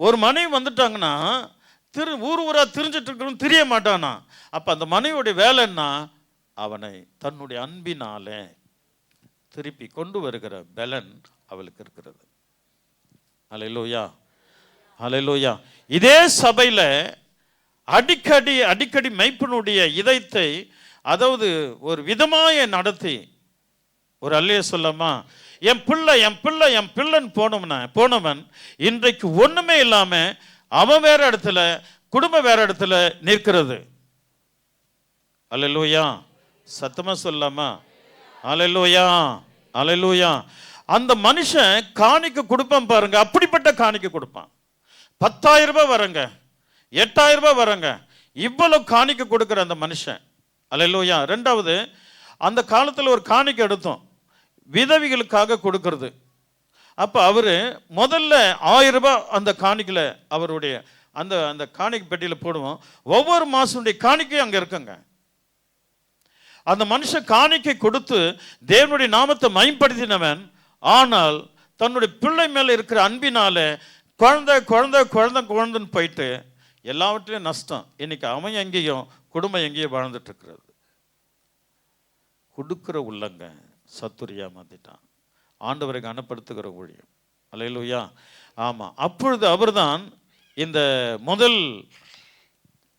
ஒரு மனைவி வந்துட்டாங்கன்னா ஊரா தெரிஞ்சிட்டு இருக்கிறவன் தெரிய மாட்டானா. அப்ப அந்த மனைவியுடைய வேலைன்னா அவனை தன்னுடைய அன்பினாலே திருப்பி கொண்டு வருகிற பலன் அவளுக்கு இருக்கிறது. அல்லேலூயா. அல்லேலூயா. இதே சபையில அடிக்கடி மெய்ப்பனுடைய இதயத்தை, அதாவது ஒரு விதமாய நடத்தி, ஒரு அல்லைய சொல்லாமா, என் பிள்ளைன்னு போனவன் இன்றைக்கு ஒண்ணுமே இல்லாம அவன் வேற இடத்துல, குடும்பம் வேற இடத்துல நிற்கிறது. அல்லேலூயா. சத்தமா சொல்லாமா? அல்லேலூயா. அல்லேலூயா. அந்த மனுஷன் காணிக்க கொடுப்பான் பாருங்க, அப்படிப்பட்ட காணிக்க கொடுப்பான். 10,000 ரூபாய் வரங்க, 8,000 ரூபாய் வரங்க, இவ்வளவு காணிக்க கொடுக்கிற அந்த மனுஷன். அல்லேலூயா. ரெண்டாவது, அந்த காலத்தில் ஒரு காணிக்க எடுத்தோம், விதவிகளுக்காக கொடுக்கிறது. அப்போ அவரு முதல்ல 1000 ரூபாய் அந்த காணிக்கல அவருடைய அந்த காணிக்கை பெட்டியில் போடுவோம். ஒவ்வொரு மாசனுடைய காணிக்கையும் அங்கே இருக்குங்க. அந்த மனுஷன் காணிக்கை கொடுத்து தேவனுடைய நாமத்தை மகிமைப்படுத்தினவன், ஆனால் தன்னுடைய பிள்ளை மேல இருக்கிற அன்பினால குழந்தைன்னு போயிட்டு எல்லாவற்றிலும் நஷ்டம். இன்னைக்கு அவன் எங்கேயும் குடும்பம் எங்கேயும் வாழ்ந்துட்டு இருக்கிறது. கொடுக்கிற உள்ளங்க சத்துரியா மாத்திட்டான். ஆண்டவரை கனப்படுத்துகிற ஊழியம். அல்லேலூயா. ஆமா. அப்பொழுது அவர்தான் இந்த முதல்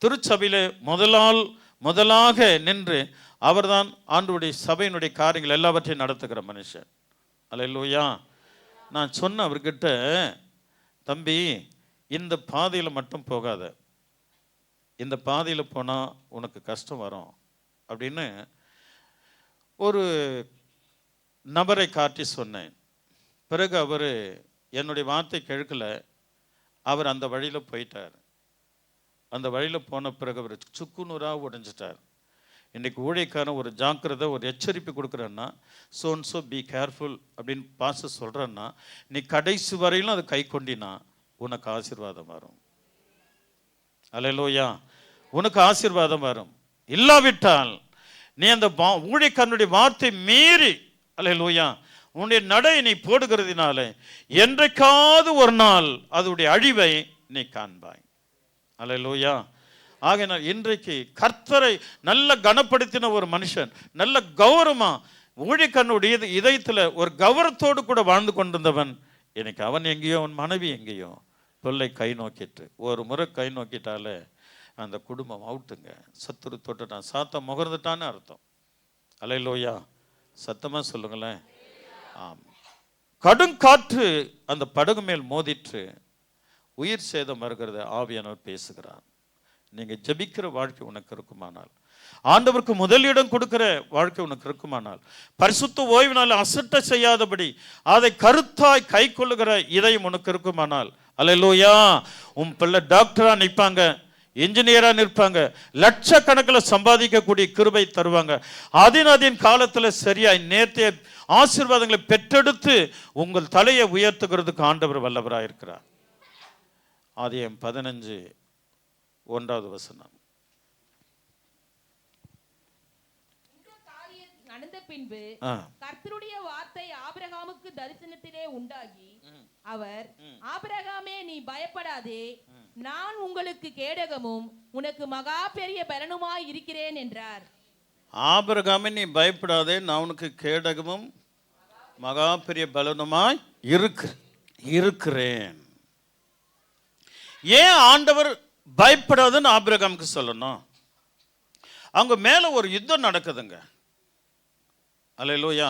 திருச்சபையிலே முதலாக நின்று அவர்தான் ஆண்டவருடைய சபையினுடைய காரியங்கள் எல்லாவற்றையும் நடத்துகிற மனுஷன். அல்லேலூயா. நான் சொன்ன அவர்கிட்ட, தம்பி இந்த பாதையில் மட்டும் போகாத, இந்த பாதையில் போனால் உனக்கு கஷ்டம் வரும் அப்படின்னு ஒரு நபரை காட்டி சொன்னேன். பிறகு அவர் என்னுடைய வார்த்தை கேட்கல, அவர் அந்த வழியில் போயிட்டார். அந்த வழியில் போன பிறகு அவர் சுக்குநூறாக உடைஞ்சிட்டார். இன்றைக்கு ஊழியக்காரன் ஒரு ஜாக்கிரதை, ஒரு எச்சரிப்பு கொடுக்குறேன்னா, ஸோ பி கேர்ஃபுல் அப்படின்னு பாச சொல்கிறேன்னா, நீ கடைசி வரையிலும் அதை கை கொண்டினா உனக்கு ஆசீர்வாதம் வரும். அல்லேலூயா. உனக்கு ஆசீர்வாதம் வரும். இல்லாவிட்டால் நீ அந்த ஊழியக்காரனுடைய வார்த்தை மீறி, அல்லேலூயா, உன்னுடைய நடை நீ போடுகிறதுனால என்றைக்காவது ஒரு நாள் அதனுடைய அழிவை நீ காண்பாய். அல்லேலூயா. ஆகையினால் இன்றைக்கு கர்த்தரை நல்ல கனப்படுத்தின ஒரு மனுஷன், நல்ல கௌரவமா ஊழியக்காரனுடைய இதயத்தில் ஒரு கௌரவத்தோடு கூட வாழ்ந்து கொண்டிருந்தவன், இன்னைக்கு அவன் எங்கேயோ, அவன் மனைவி எங்கேயோ தொல்லை கை நோக்கிட்டு, ஒரு முறை கை நோக்கிட்டாலே அந்த குடும்பம் அவுட்டுங்க. சத்துரு தொட்டுட்டான், சாத்தம் முகர்ந்துட்டான்னு அர்த்தம். அல்லேலூயா, சத்தமா சொல்லுங்களேன். ஆம். கடுங்காற்று அந்த படகு மேல் மோதிற்று, உயிர் சேதம் வருகிறது. ஆவியானவர் பேசுகிறார், நீங்க ஜெபிக்கிற வாழ்க்கை உனக்கு இருக்குமானால், ஆண்டவருக்கு முதலிடம் கொடுக்கிற வாழ்க்கை உனக்கு இருக்குமானால், பரிசுத்த ஓய்வினால் அசட்ட செய்யாதபடி அதை கருத்தாய் கை கொள்ளுகிற இதயம் உனக்கு இருக்குமானால், அல்லேலூயா, உன் பிள்ளை டாக்டரா நிற்பாங்க, இன்ஜினியரா நிற்பாங்க, லட்சக்கணக்கில் சம்பாதிக்கக்கூடிய கிருபை தருவாங்க. அதின் காலத்தில் சரியாய் நேர்த்திய ஆசீர்வாதங்களை பெற்றெடுத்து உங்கள் தலையை உயர்த்துகிறதுக்கு ஆண்டவர் வல்லவராக இருக்கிறார். ஆதியாகமம் 15:1 நடந்த பின்பு கர்த்தருடைய வார்த்தை ஆபிரகாமுக்கு தரிசனத்திலே உண்டாகி, அவர், ஆபிரகாமே, நீ பயப்படாதே, நான் உங்களுக்கு கேடகமும் உனக்கு மகா பெரிய பலனுமாய் இருக்கிறேன் என்றார். ஆபிரகாமே, நீ பயப்படாதே, நான் உனக்கு கேடகமும் மகா பெரிய பலனுமாய் இருக்கிறேன். ஏன் ஆண்டவர் பயப்படாதுன்னு ஆபிரகாமுக்கு சொல்லணும்? அங்க மேல ஒரு யுத்தம் நடக்குதுங்க. அல்லேலூயா,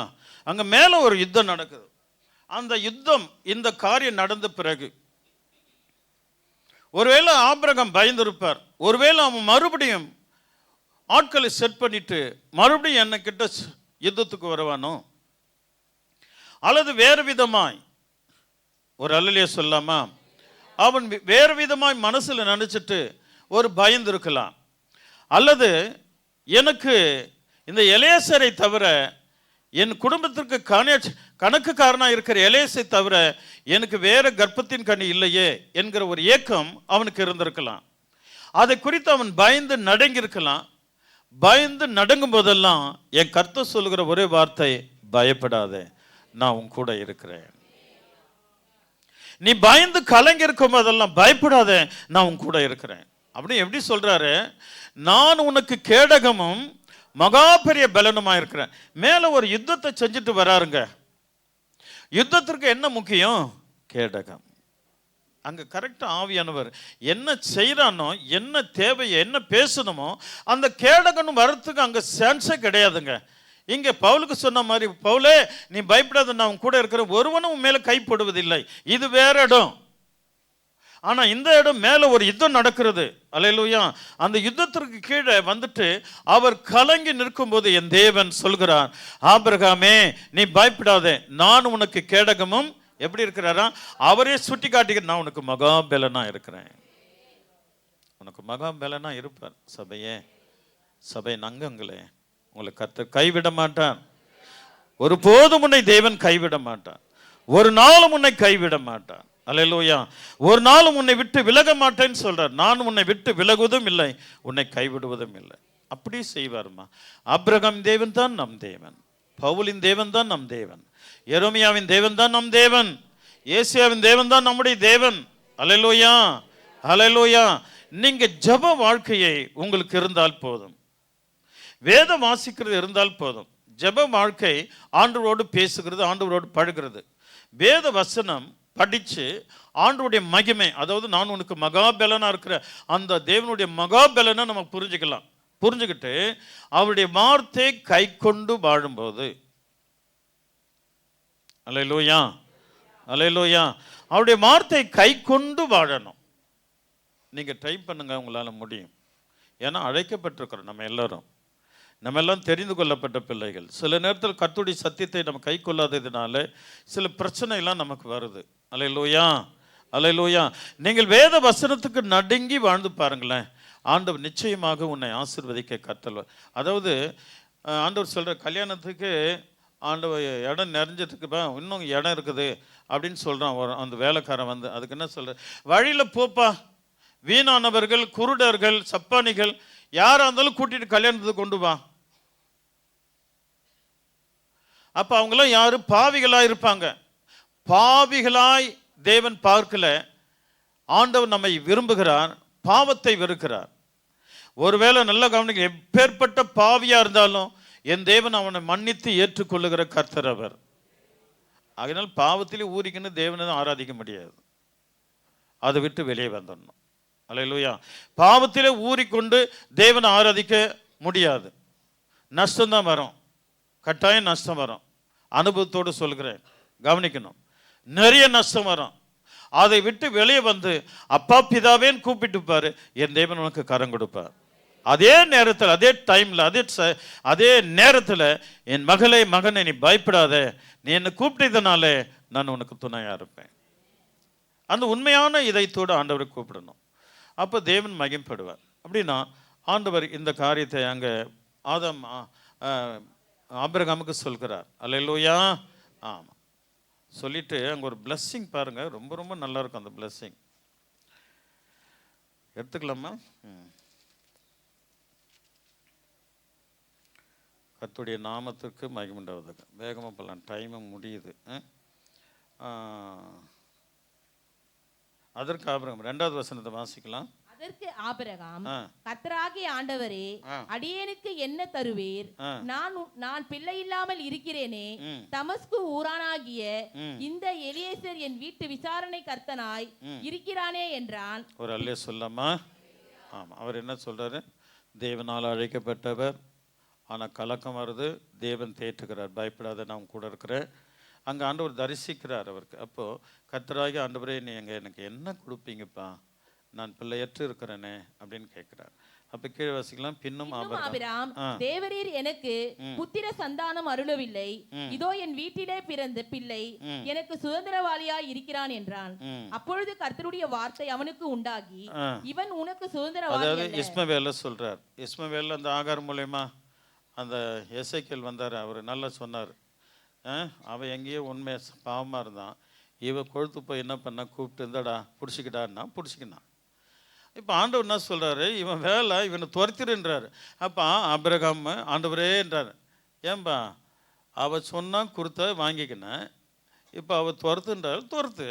அங்க மேல ஒரு யுத்தம் நடக்குது. அந்த யுத்தம், இந்த காரியம் நடந்த பிறகு ஒருவேளை ஆபிரகாம் பயந்திருப்பார். ஒருவேளை அவன் மறுபடியும் ஆட்களை செட் பண்ணிட்டு மறுபடியும் என்ன கிட்ட யுத்தத்துக்கு வருவானோ, அல்லது வேறு விதமாய், ஒரு அல்லேலூயா சொல்லாமா, அவன் வேறு விதமாய் மனசுல நினைச்சிட்டு ஒரு பயந்து இருக்கலாம். அல்லது எனக்கு இந்த எலேசரை தவிர, என் குடும்பத்திற்கு கணக்குக்காரனா இருக்கிற எலேசை தவிர எனக்கு வேற கர்ப்பத்தின் கனி இல்லையே என்கிற ஒரு ஏக்கம் அவனுக்கு இருந்திருக்கலாம். அதை குறித்து அவன் பயந்து நடுங்கியிருக்கலாம். பயந்து நடுங்கும் போதெல்லாம் என் கர்த்தர் சொல்லுகிற ஒரே வார்த்தை, பயப்படாதே, நான் உன் கூட இருக்கிறேன். நீ பயந்து கலங்கி இருக்கும் போதெல்லாம் பயப்படாதே, நான் உன் கூட இருக்கிறேன். அப்படி எப்படி சொல்றாரு? நான் உனக்கு கேடகமும் மகா பெரிய பலனுமா இருக்கிறேன். மேல ஒரு யுத்தத்தை செஞ்சுட்டு வராருங்க. யுத்தத்திற்கு என்ன முக்கியம்? கேடகம். அங்க கரெக்டா ஆவியானவர் என்ன செய்யறானோ, என்ன தேவையோ, என்ன பேசணுமோ அந்த கேடகம் வரத்துக்கு அங்க சான்ஸே கிடையாதுங்க. இங்க பவுலுக்கு சொன்ன மாதிரி, பவுலே, நீ பயப்படாத, நான் கூட இருக்கிற, ஒருவனும் மேல கைப்படுவதில்லை. இது வேற இடம். ஆனா இந்த இடம் மேல ஒரு யுத்தம் நடக்கிறது. அல்லேலூயா. அந்த யுத்தத்திற்கு கீழே வந்துட்டு அவர் கலங்கி நிற்கும் போது என் தேவன் சொல்கிறார், ஆபிரகாமே, நீ பயப்படாதே, நான் உனக்கு கேடகமும், எப்படி இருக்கிறாரா, அவரே சுட்டி காட்டிக்க, நான் உனக்கு மகாபலனா இருக்கிறேன். உனக்கு மகாபலனா இருப்பார். சபையே, சபை நங்கங்களே, உங்களை கர்த்தர் கைவிட மாட்டான். ஒருபோதும் உன்னை தேவன் கைவிட மாட்டான். ஒரு நாளும் உன்னை கைவிட மாட்டான். அல்லேலூயா. ஒரு நாளும் உன்னை விட்டு விலக மாட்டேன்னு சொல்றார். நான் உன்னை விட்டு விலகுவதும் இல்லை, உன்னை கைவிடுவதும் இல்லை. அப்படி செய்வார்மா. ஆபிரகாம் தேவன் தான் நம் தேவன், பவுலின் தேவன் தான் நம் தேவன், எரேமியாவின் தேவன் தான் நம் தேவன், ஏசாயாவின் தேவன் தான் நம்முடைய தேவன். அல்லேலூயா, அல்லேலூயா. நீங்க ஜெப வாழ்க்கையை உங்களுக்கு இருந்தால் போதும், வேதம் வாசிக்கிறது இருந்தால் போதும். ஜெப வாழ்க்கை ஆண்டவரோடு பேசுகிறது, ஆண்டவரோடு பழகிறது. வேத வசனம் படிச்சு ஆண்டவருடைய மகிமை, அதாவது நான் உனக்கு மகாபலனா இருக்கிற அந்த தேவனுடைய மகாபலனை நம்ம புரிஞ்சுக்கலாம். புரிஞ்சுக்கிட்டு அவருடைய வார்த்தை கை கொண்டு வாழும்போது, அல்லேலூயா, அல்லேலூயா, அவருடைய வார்த்தை கை கொண்டு வாழணும். நீங்க ட்ரை பண்ணுங்க, உங்களால முடியும். ஏன்னா அழைக்கப்பட்டிருக்கிறோம் நம்ம எல்லாரும். நம்ம எல்லாம் தெரிந்து கொள்ளப்பட்ட பிள்ளைகள். சில நேரத்தில் கர்த்தருடைய சத்தியத்தை நம்ம கை கொள்ளாததுனால சில பிரச்சனை எல்லாம் நமக்கு வருது. அல்லேலூயா, அல்லேலூயா. நீங்கள் வேத வசனத்துக்கு நடுங்கி வாழ்ந்து பாருங்களேன், ஆண்டவர் நிச்சயமாக உன்னை ஆசீர்வதிக்க கர்த்தர். அதாவது ஆண்டவர் சொல்ற, கல்யாணத்துக்கு ஆண்டவர் இடம் நிறைஞ்சதுக்கு இன்னும் இடம் இருக்குது அப்படின்னு சொல்றான் அந்த வேலைக்காரன் வந்து. அதுக்கு என்ன சொல்ற, வழியில போப்பா, வீணானவர்கள், குருடர்கள், சப்பானிகள் யாரா இருந்தாலும் கூட்டிட்டு கல்யாணத்துக்கு கொண்டு வா. அப்ப அவங்களாம் யாரு? பாவிகளாய் இருப்பாங்க. பாவிகளாய் தேவன் பார்க்கல, ஆண்டவர் நம்மை விரும்புகிறார், பாவத்தை வெறுக்கிறார். ஒருவேளை நல்ல கவனிக்க, எப்பேற்பட்ட பாவியா இருந்தாலும் என் தேவன் அவனை மன்னித்து ஏற்றுக்கொள்ளுகிற கர்த்தர் அவர். அதனால் பாவத்திலே ஊறிக்கின்னு தேவனை ஆராதிக்க முடியாது, அதை விட்டு வெளியே வந்துடணும். அல்லேலூயா. பாவத்திலே ஊறிக்கொண்டு தேவனை ஆராதிக்க முடியாது, நஷ்டம்தான் வரும். கட்டாயம் நஷ்டம் வரும். அனுபவத்தோடு சொல்கிறேன், கவனிக்கணும். நிறைய நஷ்டம் வரும். அதை விட்டு வெளியே வந்து அப்பா பிதாவேன்னு கூப்பிட்டு பாரு, என் தேவன் உனக்கு கரம் கொடுப்பார். அதே நேரத்தில், அதே டைமில், அதே நேரத்தில் என் மகளே மகனை நீ பயப்படாத, நீ என்னை கூப்பிட்டதுனாலே நான் உனக்கு துணையாக இருப்பேன். அந்த உண்மையான இதயத்தோடு ஆண்டவரை கூப்பிடணும். அப்போ தேவன் மகிமைப்படுவார். அப்படின்னா ஆண்டவர் இந்த காரியத்தை அங்கே ஆபிரகாமுக்கு சொல்கிறார். அல்லேலூயா. ஆமாம். சொல்லிட்டு அங்கே ஒரு பிளஸ்ஸிங் பாருங்க, ரொம்ப ரொம்ப நல்லா இருக்கும் அந்த பிளஸ்ஸிங். எடுத்துக்கலாமா? கர்த்தருடைய நாமத்திற்கு மகிமையுண்டாவதாக. வேகமாக போகலாம், டைமும் முடியுது. அதற்கு ஆபிரகாம் 2வது வசனத்தை வாசிக்கலாம். அதற்கு ஆபிரகாம், கர்த்தராகிய ஆண்டவரே, அடியேனுக்கு என்ன தருவீர்? நான் பிள்ளை இல்லாமல் இருக்கிறேனே. தமஸ்கு ஊரானாகிய இந்த எலியேசர் என் வீட்டு விசாரணை கர்த்தனாய் இருக்கிறானே என்றான். ஒரு அல்லே சொல்லாமா? ஆமா. அவர் என்ன சொல்றாரு? தேவனால் அழைக்கப்பட்டவர், ஆனா கலக்கம் வருது, தேவன் தேற்றுகிறார், பயப்படாத, நான் கூட இருக்கிறேன். அங்கே ஆண்டவர் தரிசிக்கிறார் அவருக்கு. அப்போது கர்த்தராகிய ஆண்டவரே, நீ எனக்கு என்ன கொடுப்பீங்கப்பா, நான் பிள்ளையற்று இருக்கிறேனே அப்படின்னு கேட்கிறார். அப்ப கீழே வாசிக்கலாம். பின்னும் ஆபிரகாம், தேவரீர் எனக்கு புத்திர சந்தானம் அருளவில்லை, இதோ என் வீட்டிலே பிறந்த பிள்ளை எனக்கு சுதந்திரவாளியாய் இருக்கிறான் என்றான். அப்பொழுது கர்த்தருடைய வார்த்தை அவனுக்கு உண்டாகி, இவன் உனக்கு சுதந்திரவாளி. அதாவது இஸ்மவேல சொல்றார். இஸ்மவேல் அந்த ஆகார் மூலமா அந்த எசேக்கியேல் வந்தார். அவர் நல்லா சொன்னார். அவன் எங்கேயோ உண்மை பாவமாக இருந்தான். இவன் கொழுத்து போய் என்ன பண்ண, கூப்பிட்டு இருந்தாடா பிடிச்சிக்கிட்டான்னா பிடிச்சிக்கினான். இப்போ ஆண்டவர் என்ன சொல்கிறாரு, இவன் வேலை இவனை துரத்திருன்றாரு. அப்போ ஆபிரகாம் ஆண்டவரே என்றார். ஏன்பா, அவள் சொன்னால் கொடுத்த வாங்கிக்கினேன், இப்போ அவள் துரத்துன்றாள், துரத்து.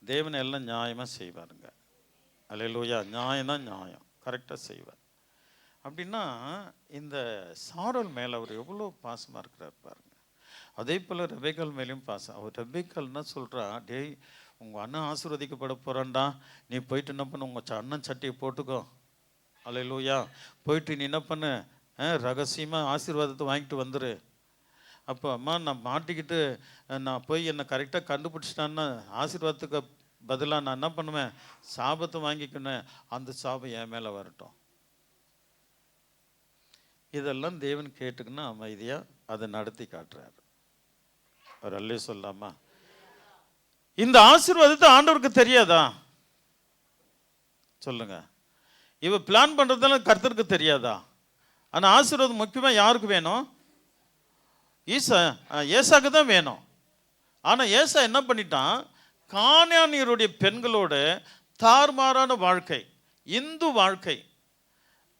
தேவனை எல்லாம் நியாயமாக செய்வாருங்க. அல்லேலூயா. நியாயம்னா நியாயம், கரெக்டாக செய்வார். அப்படின்னா இந்த சாரோல் மேலே அவர் எவ்வளோ பாசமாக இருக்கிறார் பாருங்க. அதே போல் ரெபேக்காள் மேலேயும் பாசம். அவர் ரெபேக்காள் என்ன சொல்கிறா, டேய் உங்கள் அண்ணன் ஆசீர்வதிக்கப்பட போகிறான்டா, நீ போயிட்டு என்ன பண்ணு, உங்கள் அண்ணன் சட்டியை போட்டுக்கோ. அல்லேலூயா. போயிட்டு நீ என்ன பண்ணு, ரகசியமாக ஆசீர்வாதத்தை வாங்கிட்டு வந்துரு. அப்போ அம்மா நான் மாட்டிக்கிட்டு நான் போய் என்னை கரெக்டாக கண்டுபிடிச்சிட்டான்னா ஆசீர்வாதத்துக்கு பதிலாக நான் என்ன பண்ணுவேன், சாபத்தை வாங்கிக்கணும். அந்த சாபம் என் மேலே வரட்டும். இதெல்லாம் தேவன் கேட்டுக்குன்னா அமைதியாக அதை நடத்தி காட்டுறாரு. அவர் அல்லே சொல்லாமா? இந்த ஆசீர்வாதத்தை ஆண்டவருக்கு தெரியாதா? சொல்லுங்க. இவ பிளான் பண்றதெல்லாம் கர்த்தருக்கு தெரியாதா? ஆனால் ஆசீர்வாதம் முக்கியமாக யாருக்கு வேணும்? ஏசாக்கு தான் வேணும். ஆனால் ஏசா என்ன பண்ணிட்டான், கானானியருடைய பெண்களோட தாறுமாறான வாழ்க்கை, இந்து வாழ்க்கை,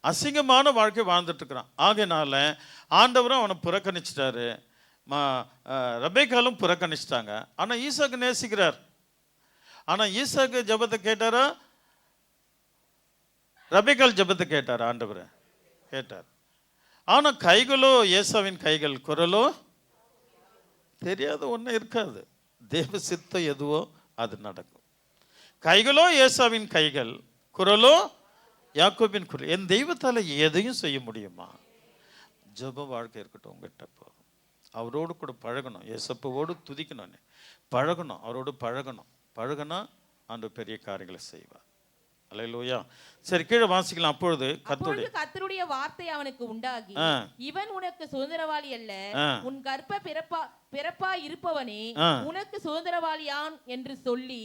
அசிங்கமான வாழ்க்கை வாழ்ந்துட்டு இருக்கிறான். ஆகையினால ஆண்டவரும் அவனை புறக்கணிச்சிட்டாரு, ரெபேக்காலும் புறக்கணிச்சிட்டாங்க. ஆனால் ஈசாக்கு நேசிக்கிறார். ஆனால் ஈசாக்கு ஜெபத்தை கேட்டாரா, ரெபேக்கால் ஜெபத்தை கேட்டார்? ஆண்டவர் கேட்டார். ஆனால் கைகளோ ஏசாவின் கைகள், குரலோ தெரியாத ஒன்றும் இருக்காது. தேவ சித்தம் எதுவோ அது நடக்கும். கைகளோ ஏசாவின் கைகள், குரலோ யாக்கோபின் குரல். என் தெய்வத்தால் எதையும் செய்ய முடியுமா? ஜெப வாழ்க்கை இருக்கட்டும் உங்ககிட்ட. போதும். அவரோடு கூட பழகணும், ஏசப்பாவோடு துதிக்கணும், பழகணும், அவரோடு பழகணும். பழகினா ஆண்டவர் பெரிய காரியங்களை செய்வார். அல்லேலூயா. சரி, கீழே வாசிக்கலாம். அப்பொழுது கர்த்தருடைய வார்த்தை அவனுக்கு உண்டாகி, இவன் உனக்கு சுதந்திரவாளி அல்ல, உன் கர்ப்ப பிறப்பா இருப்பவனே உனக்கு சுதந்திரவாளியான் என்று சொல்லி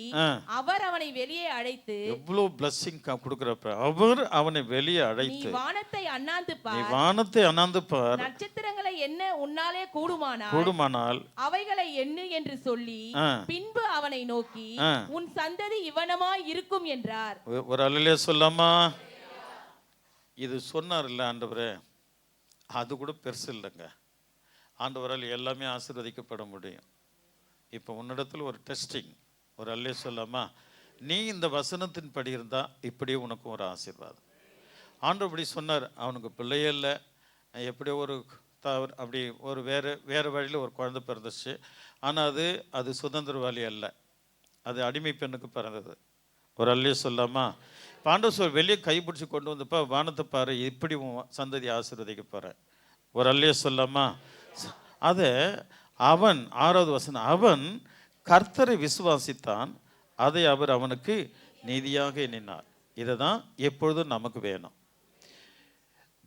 அவர் அவனை வெளியே அழைத்து, எவ்வளவு பிளஸிங் கொடுக்கிறப்ப அவர் அவனை வெளியே அழைத்து, நீ வானத்தை அண்ணாந்து பார், நட்சத்திரங்களை என்ன உன்னாலே கூடுமானால் அவைகளை எண்ணு என்று சொல்லி பின்பு அவனை நோக்கி, உன் சந்ததி இவனமாய் இருக்கும் என்றார். ஒரு அல்லேலூயா சொல்லாமா? இது சொன்னார் இல்லை ஆண்டவரே, அது கூட பெருசு இல்லைங்க. ஆண்டவரால் எல்லாமே ஆசீர்வதிக்கப்பட முடியும். இப்போ உன்னிடத்தில் ஒரு டெஸ்டிங், ஒரு அல்லே சொல்லாமா? நீ இந்த வசனத்தின் படி இருந்தால் இப்படியே உனக்கு ஒரு ஆசீர்வாதம். ஆண்டவர் இப்படி சொன்னார். அவனுக்கு பிள்ளையே இல்லை, எப்படியோ ஒரு அப்படி ஒரு வேறு வழியில் ஒரு குழந்தை பிறந்துச்சு. ஆனால் அது சுதந்திரவாளி அல்ல, அது அடிமை பெண்ணுக்கு பிறந்தது. ஒரு அல்லே சொல்லாமா? பாண்டவர் வெளியே கைப்பிடிச்சி கொண்டு வந்தப்போ, வானத்தை பாரு, இப்படி சந்ததி ஆசீர்வதிக்க போகிறேன். ஒரு அல்லையே சொல்லாமா? அது அவன் 6வது வசனம், அவன் கர்த்தரை விசுவாசித்தான், அதை அவர் அவனுக்கு நீதியாக எண்ணினார். இதை தான் எப்பொழுதும் நமக்கு வேணும்.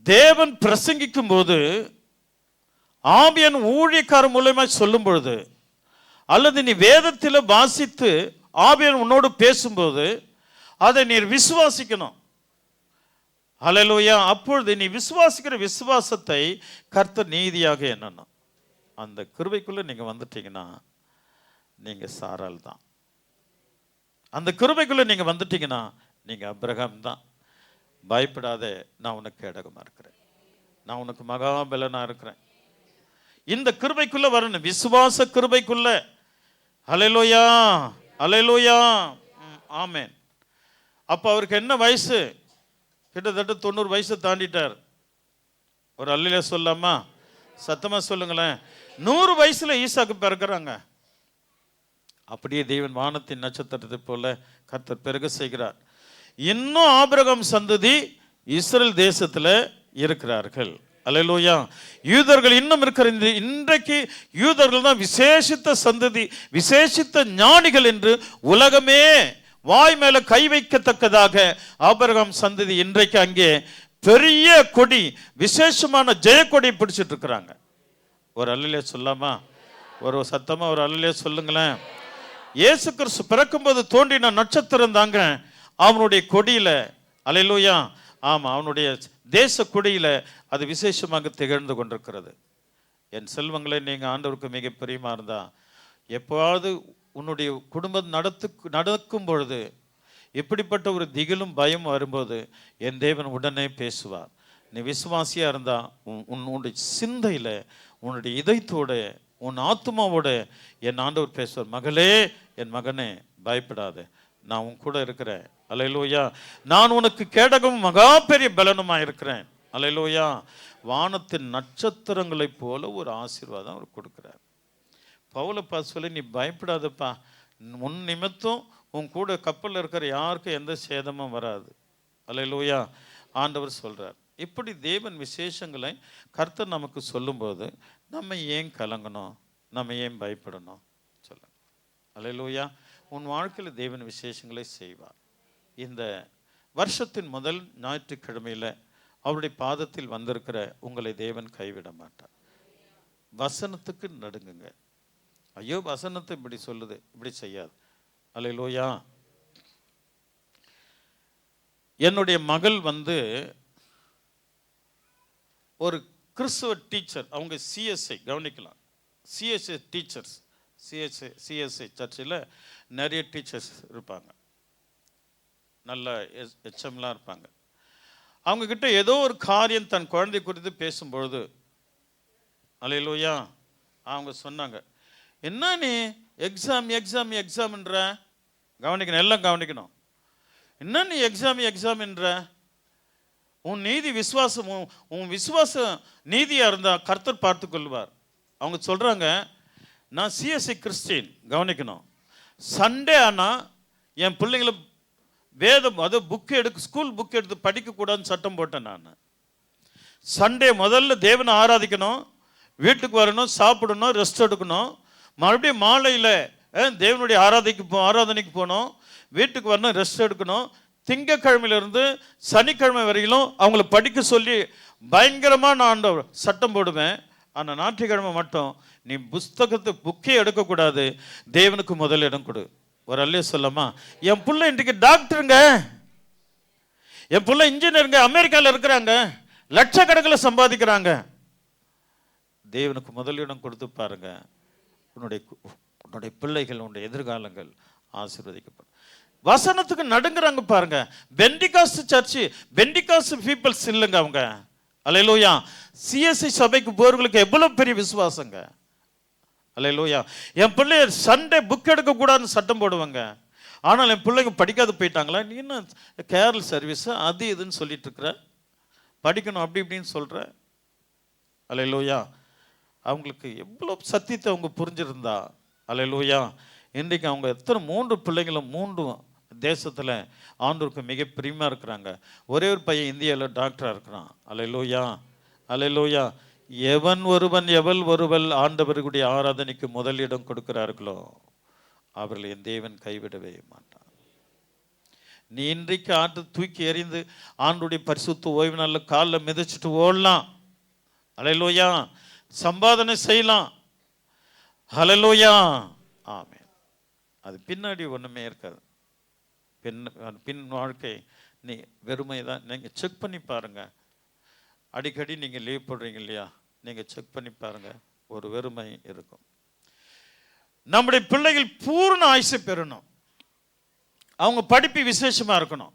தேவன் பிரசங்கிக்கும் போது, ஆவியன் ஊழியக்காரர் மூலமா சொல்லும் பொழுது, அல்லது நீ வேதத்தில் வாசித்து ஆவியன் உன்னோடு பேசும்போது அதை நீ விசுவாசிக்கணும். ஹல்லேலூயா. அப்பொழுது நீ விசுவாசிக்கிற விசுவாசத்தை கர்த்தர் நீதியாக எண்ணணும். அந்த கிருபைக்குள்ள நீங்க வந்துட்டீங்கன்னா நீங்க சாரால் தான். அந்த கிருபைக்குள்ள நீங்க வந்துட்டீங்கன்னா நீங்க அபிரகாம் தான். பயப்படாத, நான் உனக்கு கேடகமா இருக்கிறேன், நான் உனக்கு மகாபலனா இருக்கிறேன். இந்த கிருபைக்குள்ள வரணும், விசுவாச கிருபைக்குள்ள. ஹல்லேலூயா, ஹல்லேலூயா, ஆமென். அப்ப அவருக்கு என்ன வயசு? கிட்டத்தட்ட 90 வயசு தாண்டிட்டார். ஒரு அல்லேலூயா சொல்லாமா? சத்தமா சொல்லுங்களேன். 100 வயசுல ஈசாக்கு பிறக்கிறாங்க. அப்படியே தேவன் வானத்தின் நட்சத்திரத்தை போல கர்த்தர் பெருக செய்கிறார். இன்னும் ஆபிரகாம் சந்ததி இஸ்ரேல் தேசத்துல இருக்கிறார்கள். அல்லேலூயா. யூதர்கள் இன்னும் இருக்கிற இன்றைக்கு யூதர்கள் தான் விசேஷித்த சந்ததி, விசேஷித்த ஞானிகள் என்று உலகமே வாய் மேல கை வைக்கத்தக்கதாக ஆபிரகாம் சந்ததி இன்றைக்கு அங்கே பெரிய கொடி, விசேஷமான ஜெயக்கொடி பிடிச்சிட்டு இருக்கிறாங்க. ஒரு அல்லேலூயா சொல்லாமா? ஒரு சத்தமா ஒரு அல்லேலூயா சொல்லுங்களேன். இயேசு கிறிஸ்து பிறக்கும்போது தோன்றின நட்சத்திரம் தாங்க அவனுடைய கொடியில. அல்லேலூயா. ஆமா, அவனுடைய தேச கொடியில அது விசேஷமாக திகழ்ந்து கொண்டிருக்கிறது. என் செல்வங்களை நீங்க ஆண்டவருக்கு மிக பிரியமா இருந்தா, எப்போவாவது உன்னுடைய குடும்பம் நடக்கும் பொழுது எப்படிப்பட்ட ஒரு திகிலும் பயம் வரும்போது என் தேவன் உடனே பேசுவார். நீ விசுவாசியா இருந்தா உன்னுடைய சிந்தையில, உன்னுடைய இதயத்தோட, உன் ஆத்மாவோட என் ஆண்டவர் பேசுவார். மகளே, என் மகனே, பயப்படாத, நான் உன் கூட இருக்கிறேன். அல்லேலூயா. நான் உனக்கு கேடகமும் மகா பெரிய பலனுமா இருக்கிறேன். அல்லேலூயா. வானத்தின் நட்சத்திரங்களை போல ஒரு ஆசீர்வாதம் அவர் கொடுக்கிறார். பவுலை பார்த்து சொல்லி, நீ பயப்படாதப்பா, உன் நிமித்தம் உன் கூட கப்பலில் இருக்கிற யாருக்கும் எந்த சேதமும் வராது. அல்லேலூயா. ஆண்டவர் சொல்றார். இப்படி தேவன் விசேஷங்களை கர்த்தர் நமக்கு சொல்லும்போது நம்ம ஏன் கலங்கணும், நம்ம ஏன் பயப்படணும்? சொல்லுங்க. அல்லேலூயா. உன் வாழ்க்கையில் தேவன் விசேஷங்களை செய்வார். இந்த வருஷத்தின் முதல் ஞாயிற்றுக்கிழமையில் அவருடைய பாதத்தில் வந்திருக்கிற உங்களை தேவன் கைவிட மாட்டார். வசனத்துக்கு நடுங்குங்க. ஐயோ, வசனத்தை இப்படி சொல்லுது, இப்படி செய்யாது. அல்லேலூயா. என்னுடைய மகள் ஒரு கிறிஸ்துவ டீச்சர், அவங்க சிஎஸ்ஐ கவனிக்கலாம். சிஎஸ்ஐ டீச்சர்ஸ், சிஎஸ்ஐ சர்ச்சில் நிறைய டீச்சர்ஸ் இருப்பாங்க, நல்ல எச்எம்லாம் இருப்பாங்க. அவங்கக்கிட்ட ஏதோ ஒரு காரியம் தன் குழந்தை குறித்து பேசும்பொழுது, அல்லேலூயா, அவங்க சொன்னாங்க, என்ன நீ எக்ஸாம்ன்ற, கவனிக்கணும், எல்லாம் கவனிக்கணும். என்ன நீ எக்ஸாம்ன்ற, உன் நீதி விசுவாசம், உன் விசுவாசம் நீதியாக இருந்தால் கர்த்தர் பார்த்து கொள்வார். அவங்க சொல்கிறாங்க, நான் சிஎஸ்சி கிறிஸ்டின், கவனிக்கணும். சண்டே ஆனால் என் பிள்ளைங்களை வேதம், அது ஸ்கூல் புக் எடுத்து படிக்கக்கூடாதுன்னு சட்டம் போட்டேன் நான். சண்டே முதல்ல தேவனை ஆராதிக்கணும், வீட்டுக்கு வரணும், சாப்பிடணும், ரெஸ்ட் எடுக்கணும். மறுபடியும் மாலையில் தேவனுடைய ஆராதனைக்கு போகணும், வீட்டுக்கு வரணும், ரெஸ்ட் எடுக்கணும். திங்கக்கிழமையிலிருந்து சனிக்கிழமை வரையிலும் அவங்கள படிக்க சொல்லி பயங்கரமாக நான் சட்டம் போடுவேன். ஆனால் ஞாயிற்றுக்கிழமை மட்டும் நீ புக்கே எடுக்கக்கூடாது, தேவனுக்கு முதல் இடம் கொடு. ஒரு அல்லேலூயா சொல்லமா? என் பிள்ளை இன்றைக்கு டாக்டருங்க, என் பிள்ளை இன்ஜினியருங்க, அமெரிக்காவில் இருக்கிறாங்க, லட்சக்கணக்கில் சம்பாதிக்கிறாங்க. தேவனுக்கு முதலிடம் கொடுத்து பாருங்க, உன்னுடைய பிள்ளைகள், உன்னுடைய எதிர்காலங்கள் ஆசீர்வதிக்கப்படும். வசனத்துக்கு நடுங்குறாங்க பாருங்க. பெண்டிகாஸ்ட் சர்ச்சு, பெண்டிகாஸ்ட் பீப்பிள்ஸ் இல்லைங்க அவங்க. அல்லேலூயா. சிஎஸ்ஐ சபைக்கு போறவங்களுக்கு எவ்வளவு பெரிய விசுவாசங்க. அல்லேலூயா. என் பிள்ளை சண்டே புக் எடுக்கக்கூடாதுன்னு சட்டம் போடுவாங்க. ஆனால் என் பிள்ளைங்க படிக்காது போயிட்டாங்களா, நீ என்ன கேரள் சர்வீஸ் அது இதுன்னு சொல்லிட்டு இருக்கிற, படிக்கணும் அப்படி இப்படின்னு சொல்ற. அல்லேலூயா. அவங்களுக்கு எவ்வளோ சத்தியத்தை அவங்க புரிஞ்சிருந்தா. அல்லேலூயா. இன்றைக்கு அவங்க எத்தனை 3 பிள்ளைங்களும் 3 தேசத்தில் ஆண்டவருக்கு மிக பிரியமாக இருக்கிறாங்க. ஒரே ஒரு பையன் இந்தியாவில் டாக்டராக இருக்கிறான். அல்லேலூயா, அல்லேலூயா. எவன் எவள் ஒருவள் ஆண்டவர்களுடைய ஆராதனைக்கு முதலிடம் கொடுக்கிறார்களோ அவர்களை என் தேவன் கைவிடவே மாட்டான். நீ இன்றைக்கு ஆட்டு தூக்கி எறிந்து ஆண்டுடைய பரிசுத்த ஓய்வு நாள்ல காலில் மிதிச்சுட்டு ஓடலாம். ஹல்லேலூயா. சம்பாதனை செய்யலாம். ஹல்லேலூயா. ஆமென். அது பின்னாடி ஒண்ணுமே இருக்காது. பின் வாழ்க்கை நீ வெறுமை தான். நீங்க செக் பண்ணி பாருங்க. அடிக்கடி நீங்க லீவ் போடுறீங்க இல்லையா, நீங்க செக் பண்ணி பாருங்க, ஒரு வெறுமை இருக்கும். நம்முடைய பிள்ளைகள் பூர்ண ஆயுசை பெறணும். அவங்க படிப்பு விசேஷமா இருக்கணும்.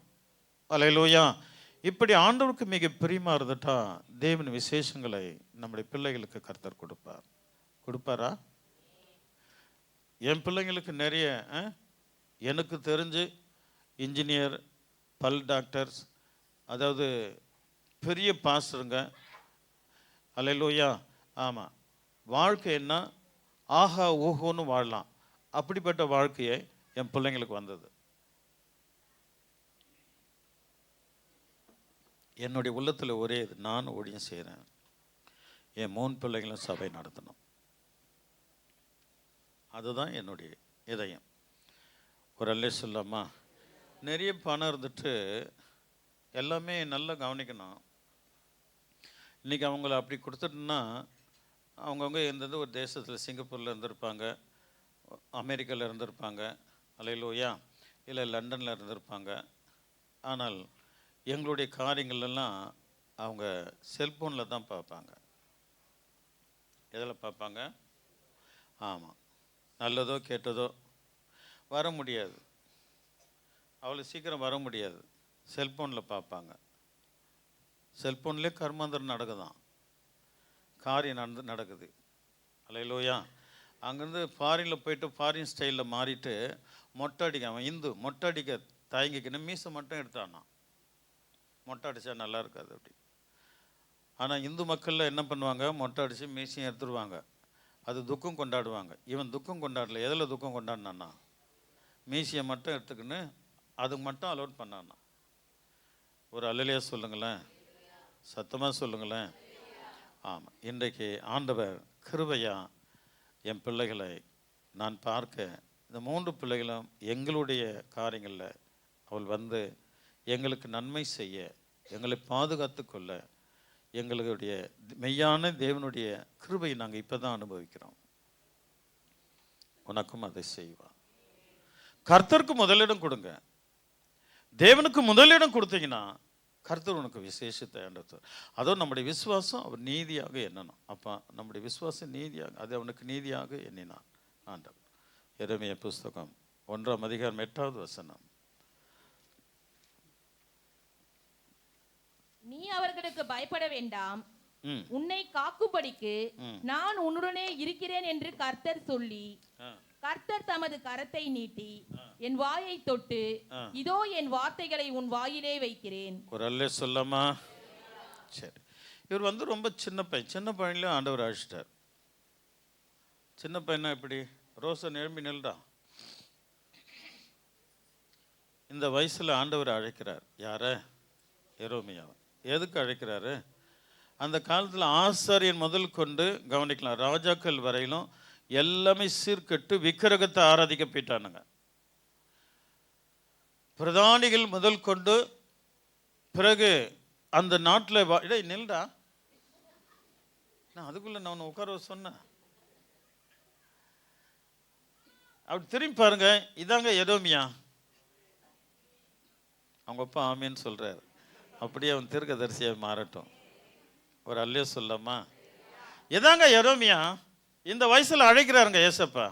அல்லேலூயா. இப்படி ஆண்டவருக்கு மிக பிரியமா இருந்துட்டா தேவன் விசேஷங்களை நம்முடைய பிள்ளைகளுக்கு கர்த்தர் கொடுப்பார். கொடுப்பாரா? என் பிள்ளைங்களுக்கு நிறைய எனக்கு தெரிஞ்சு இன்ஜினியர், பல் டாக்டர்ஸ், அதாவது பெரிய பாஸ்டருங்க. அல்லேலூயா. ஆமாம், வாழ்க்கை என்ன ஆஹா ஓஹோன்னு வாழலாம். அப்படிப்பட்ட வாழ்க்கையை என் பிள்ளைங்களுக்கு வந்தது. என்னுடைய உள்ளத்தில் ஒரே இது, நான் ஊழியம் செய்கிறேன், என் 3 பிள்ளைங்களும் சபை நடத்தணும். அதுதான் என்னுடைய இதயம். ஒரு அல்லே சொல்லாமா, நிறைய பணம் இருந்துட்டு எல்லாமே நல்லா கவனிக்கணும். இன்றைக்கி அவங்கள அப்படி கொடுத்துட்டோன்னா அவங்கவுங்க எந்தெந்த ஒரு தேசத்தில், சிங்கப்பூரில் இருந்திருப்பாங்க, அமெரிக்காவில் இருந்திருப்பாங்க, அல்லேலூயா, இல்லை லண்டனில் இருந்திருப்பாங்க. ஆனால் எங்களுடைய காரியங்களெல்லாம் அவங்க செல்ஃபோனில் தான் பார்ப்பாங்க. எதில் பார்ப்பாங்க? ஆமாம், நல்லதோ கெட்டதோ வர முடியாது, அவ்வளோ சீக்கிரம் வர முடியாது. செல்ஃபோனில் பார்ப்பாங்க. செல்ஃபோன்லேயே கர்மாந்தரம் நடக்குதான், காரியம் நடக்குது. அல்லேலூயா. அங்கேருந்து ஃபாரினில் போயிட்டு ஃபாரின் ஸ்டைலில் மாறிட்டு மொட்டை அடிக்க, அவன் இந்து, மொட்டை அடிக்க தயங்கிக்கணும், மீசை மட்டும் எடுத்தானா. மொட்டை அடித்தா நல்லா இருக்காது அப்படி. ஆனால் இந்து மக்களில் என்ன பண்ணுவாங்க, மொட்டை அடித்து மீசையும் எடுத்துருவாங்க. அது துக்கம் கொண்டாடுவாங்க. இவன் துக்கம் கொண்டாடல. எதில் துக்கம் கொண்டாடினான்னா, மீசையை மட்டும் எடுத்துக்கின்னு அதுக்கு மட்டும் அலோட் பண்ணானா. ஒரு அல்லேலூயா சொல்லுங்களேன், சத்தமாக சொல்லுங்களேன். ஆமாம், இன்றைக்கு ஆண்டவர் கிருபையா என் பிள்ளைகளை நான் பார்க்க, இந்த 3 பிள்ளைகளும் எங்களுடைய காரியங்களில் அவள் வந்து எங்களுக்கு நன்மை செய்ய, எங்களை பாதுகாத்து கொள்ள, எங்களுடைய மெய்யான தேவனுடைய கிருபையை நாங்கள் இப்போ தான் அனுபவிக்கிறோம். உனக்கும் அதை செய்வா. கர்த்தருக்கு முதலிடம் கொடுங்க. தேவனுக்கு முதலிடம் கொடுத்தீங்கன்னா கர்த்தர் உனக்கு விசேஷத்தை ஆண்டவர். அதுவும் நம்முடைய விசுவாசம் அவர் நீதியாக எண்ணணும். அப்போ நம்முடைய விசுவாசம் நீதியாக, அது அவனுக்கு நீதியாக எண்ணினான் ஆண்டவர். எரேமியா புஸ்தகம் 1ஆம் அதிகாரம் 8வது வசனம். நீ அவர்களுக்கு பயப்பட வேண்டாம், உன்னை காக்கும்படிக்கு நான் உன்னுடனே இருக்கிறேன் என்று கர்த்தர் சொல்லி, கர்த்தர் தமது கரத்தை நீட்டி என் வாயை தொட்டு, இதோ என் வார்த்தைகளை உன் வாயிலே வைக்கிறேன். ஒரு அல்லே சொல்லாமா. சரி, இவர் வந்து ரொம்ப சின்ன பையன். சின்ன பையன்ல ஆண்டவர் அழைச்சிட்டார். சின்ன பையனா இப்படி ரோசன் எழும்பி நில்றா. இந்த வயசுல ஆண்டவர் அழைக்கிறார். யார? எரேமியாவை. எதுக்கு அழைக்கிறாரு? அந்த காலத்தில் ஆசாரியன் முதல் கொண்டு கவனிக்கலாம், ராஜாக்கள் வரையிலும் எல்லாமே சீர்கட்டு விக்கிரகத்தை ஆராதிக்க போயிட்டானுங்க. பிரதானிகள் முதல் கொண்டு, பிறகு அந்த நாட்டில் இடை நில்டா, நான் அதுக்குள்ள நான் உட்கார சொன்னேன். அப்படி திரும்பி பாருங்க, இதாங்க எரேமியா. அவங்க அப்பா ஆமேன்னு சொல்றாரு. அப்படியே அவன் தீர்க்கதரிசியாக மாறட்டும். ஒரு அல்லே சொல்லாமா. இதாங்க எரேமியா. இந்த வயசுல அழைக்கிறாருங்க ஏசப்பா.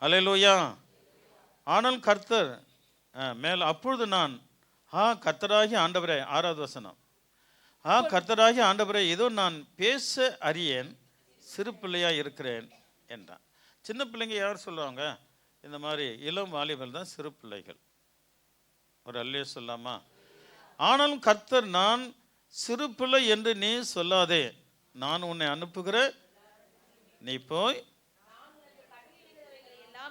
அல்லேலூயா. ஆனால் கர்த்தர் மேல், அப்பொழுது நான் கர்த்தராகி ஆண்டவரே, 6வது வசனம், கர்த்தராகி ஆண்டவரே, இதோ நான் பேச அறியேன், சிறு பிள்ளையா இருக்கிறேன் என்றான். சின்ன பிள்ளைங்க யார் சொல்லுவாங்க? இந்த மாதிரி இளம் வாலிபர்கள் தான் சிறு பிள்ளைகள். ஒரு அல்லே சொல்லாமா. ஆனாலும் கர்த்தர், நான் சிறு பிள்ளை என்று நீ சொல்லாதே, நான் உன்னை அனுப்புகிற, நீ போய்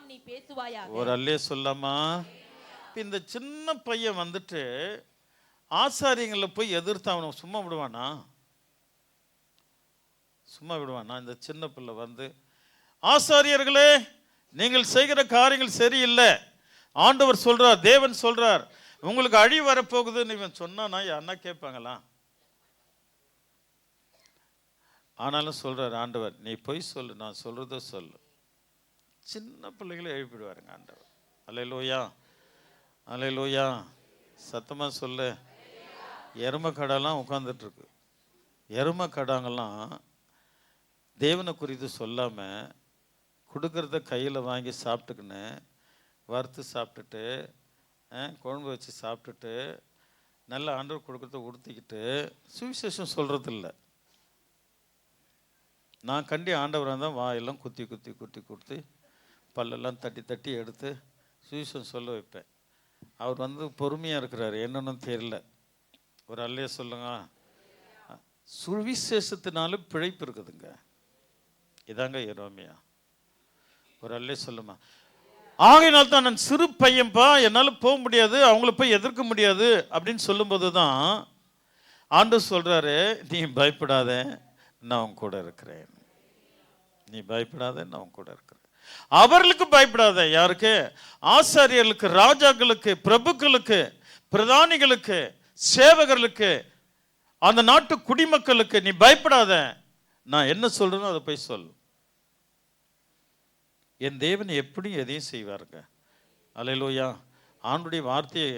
நீ பேசுவாயாக. ஒரு அல்லே சொல்லாமா. இந்த சின்ன பையன் வந்துட்டு ஆசாரியங்களை போய் எதிர்த்து அவனை சும்மா விடுவானா? சும்மா விடுவான். நான் இந்த சின்ன பிள்ளை வந்து, ஆசாரியர்களே நீங்கள் செய்கிற காரியங்கள் சரியில்லை, ஆண்டவர் சொல்றார், தேவன் சொல்றார், உங்களுக்கு அழிவு வரப்போகுதுன்னு இவன் சொன்னா யாருன்னா கேட்பாங்களா? ஆனாலும் சொல்றார் ஆண்டவர், நீ போய் சொல்லு, நான் சொல்றத சொல்லு. சின்ன பிள்ளைகளை எழுப்பிடுவாருங்க ஆண்டவர். அல்லேலூயா, அல்லேலூயா. சத்தமா சொல்லு. எருமை கடாலாம் உட்காந்துட்டு இருக்கு. எருமை கடாங்கெல்லாம் தேவனை குறித்து சொல்லாமல் கொடுக்கறத கையில் வாங்கி சாப்பிட்டுக்கின்னு வறுத்து சாப்பிட்டுட்டு குழம்பு வச்சு சாப்பிட்டுட்டு நல்ல ஆண்டவர் கொடுக்கறத உடுத்திக்கிட்டு சுவிசேஷம் சொல்கிறதில்ல. நான் கண்டி ஆண்டவராக தான் வாயெல்லாம் குத்தி குத்தி குத்தி குத்தி பல்லெல்லாம் தட்டி தட்டி எடுத்து சுவிசேஷம் சொல்ல வைப்பேன். அவர் வந்து பொறுமையாக இருக்கிறார், என்னன்னு தெரியல. ஒரு அல்லையே சொல்லுங்க. சுவிசேஷத்தினாலும் பிழைப்பு இருக்குதுங்க. இதாங்க எரோமியா. ஒரு அல்லே சொல்லுமா. ஆகையினால் தான் நான் சிறு பையன்பா, என்னால் போக முடியாது, அவங்கள போய் எதிர்க்க முடியாது அப்படின்னு சொல்லும்போது தான் ஆண்டவர் சொல்றாரு, நீ பயப்படாத, நான் உன் கூட இருக்கிறேன். நீ பயப்படாத, நான் உன் கூட இருக்கிறேன். அவர்களுக்கு பயப்படாத. யாருக்கு? ஆசாரியர்களுக்கு, ராஜாக்களுக்கு, பிரபுக்களுக்கு, பிரதானிகளுக்கு, சேவகர்களுக்கு, அந்த நாட்டு குடிமக்களுக்கு நீ பயப்படாத. நான் என்ன சொல்றேனோ அதை போய் சொல். என் தேவன் எப்படி எதையும் செய்வாருங்க. அல்லேலூயா. ஆண்டுடைய வார்த்தையை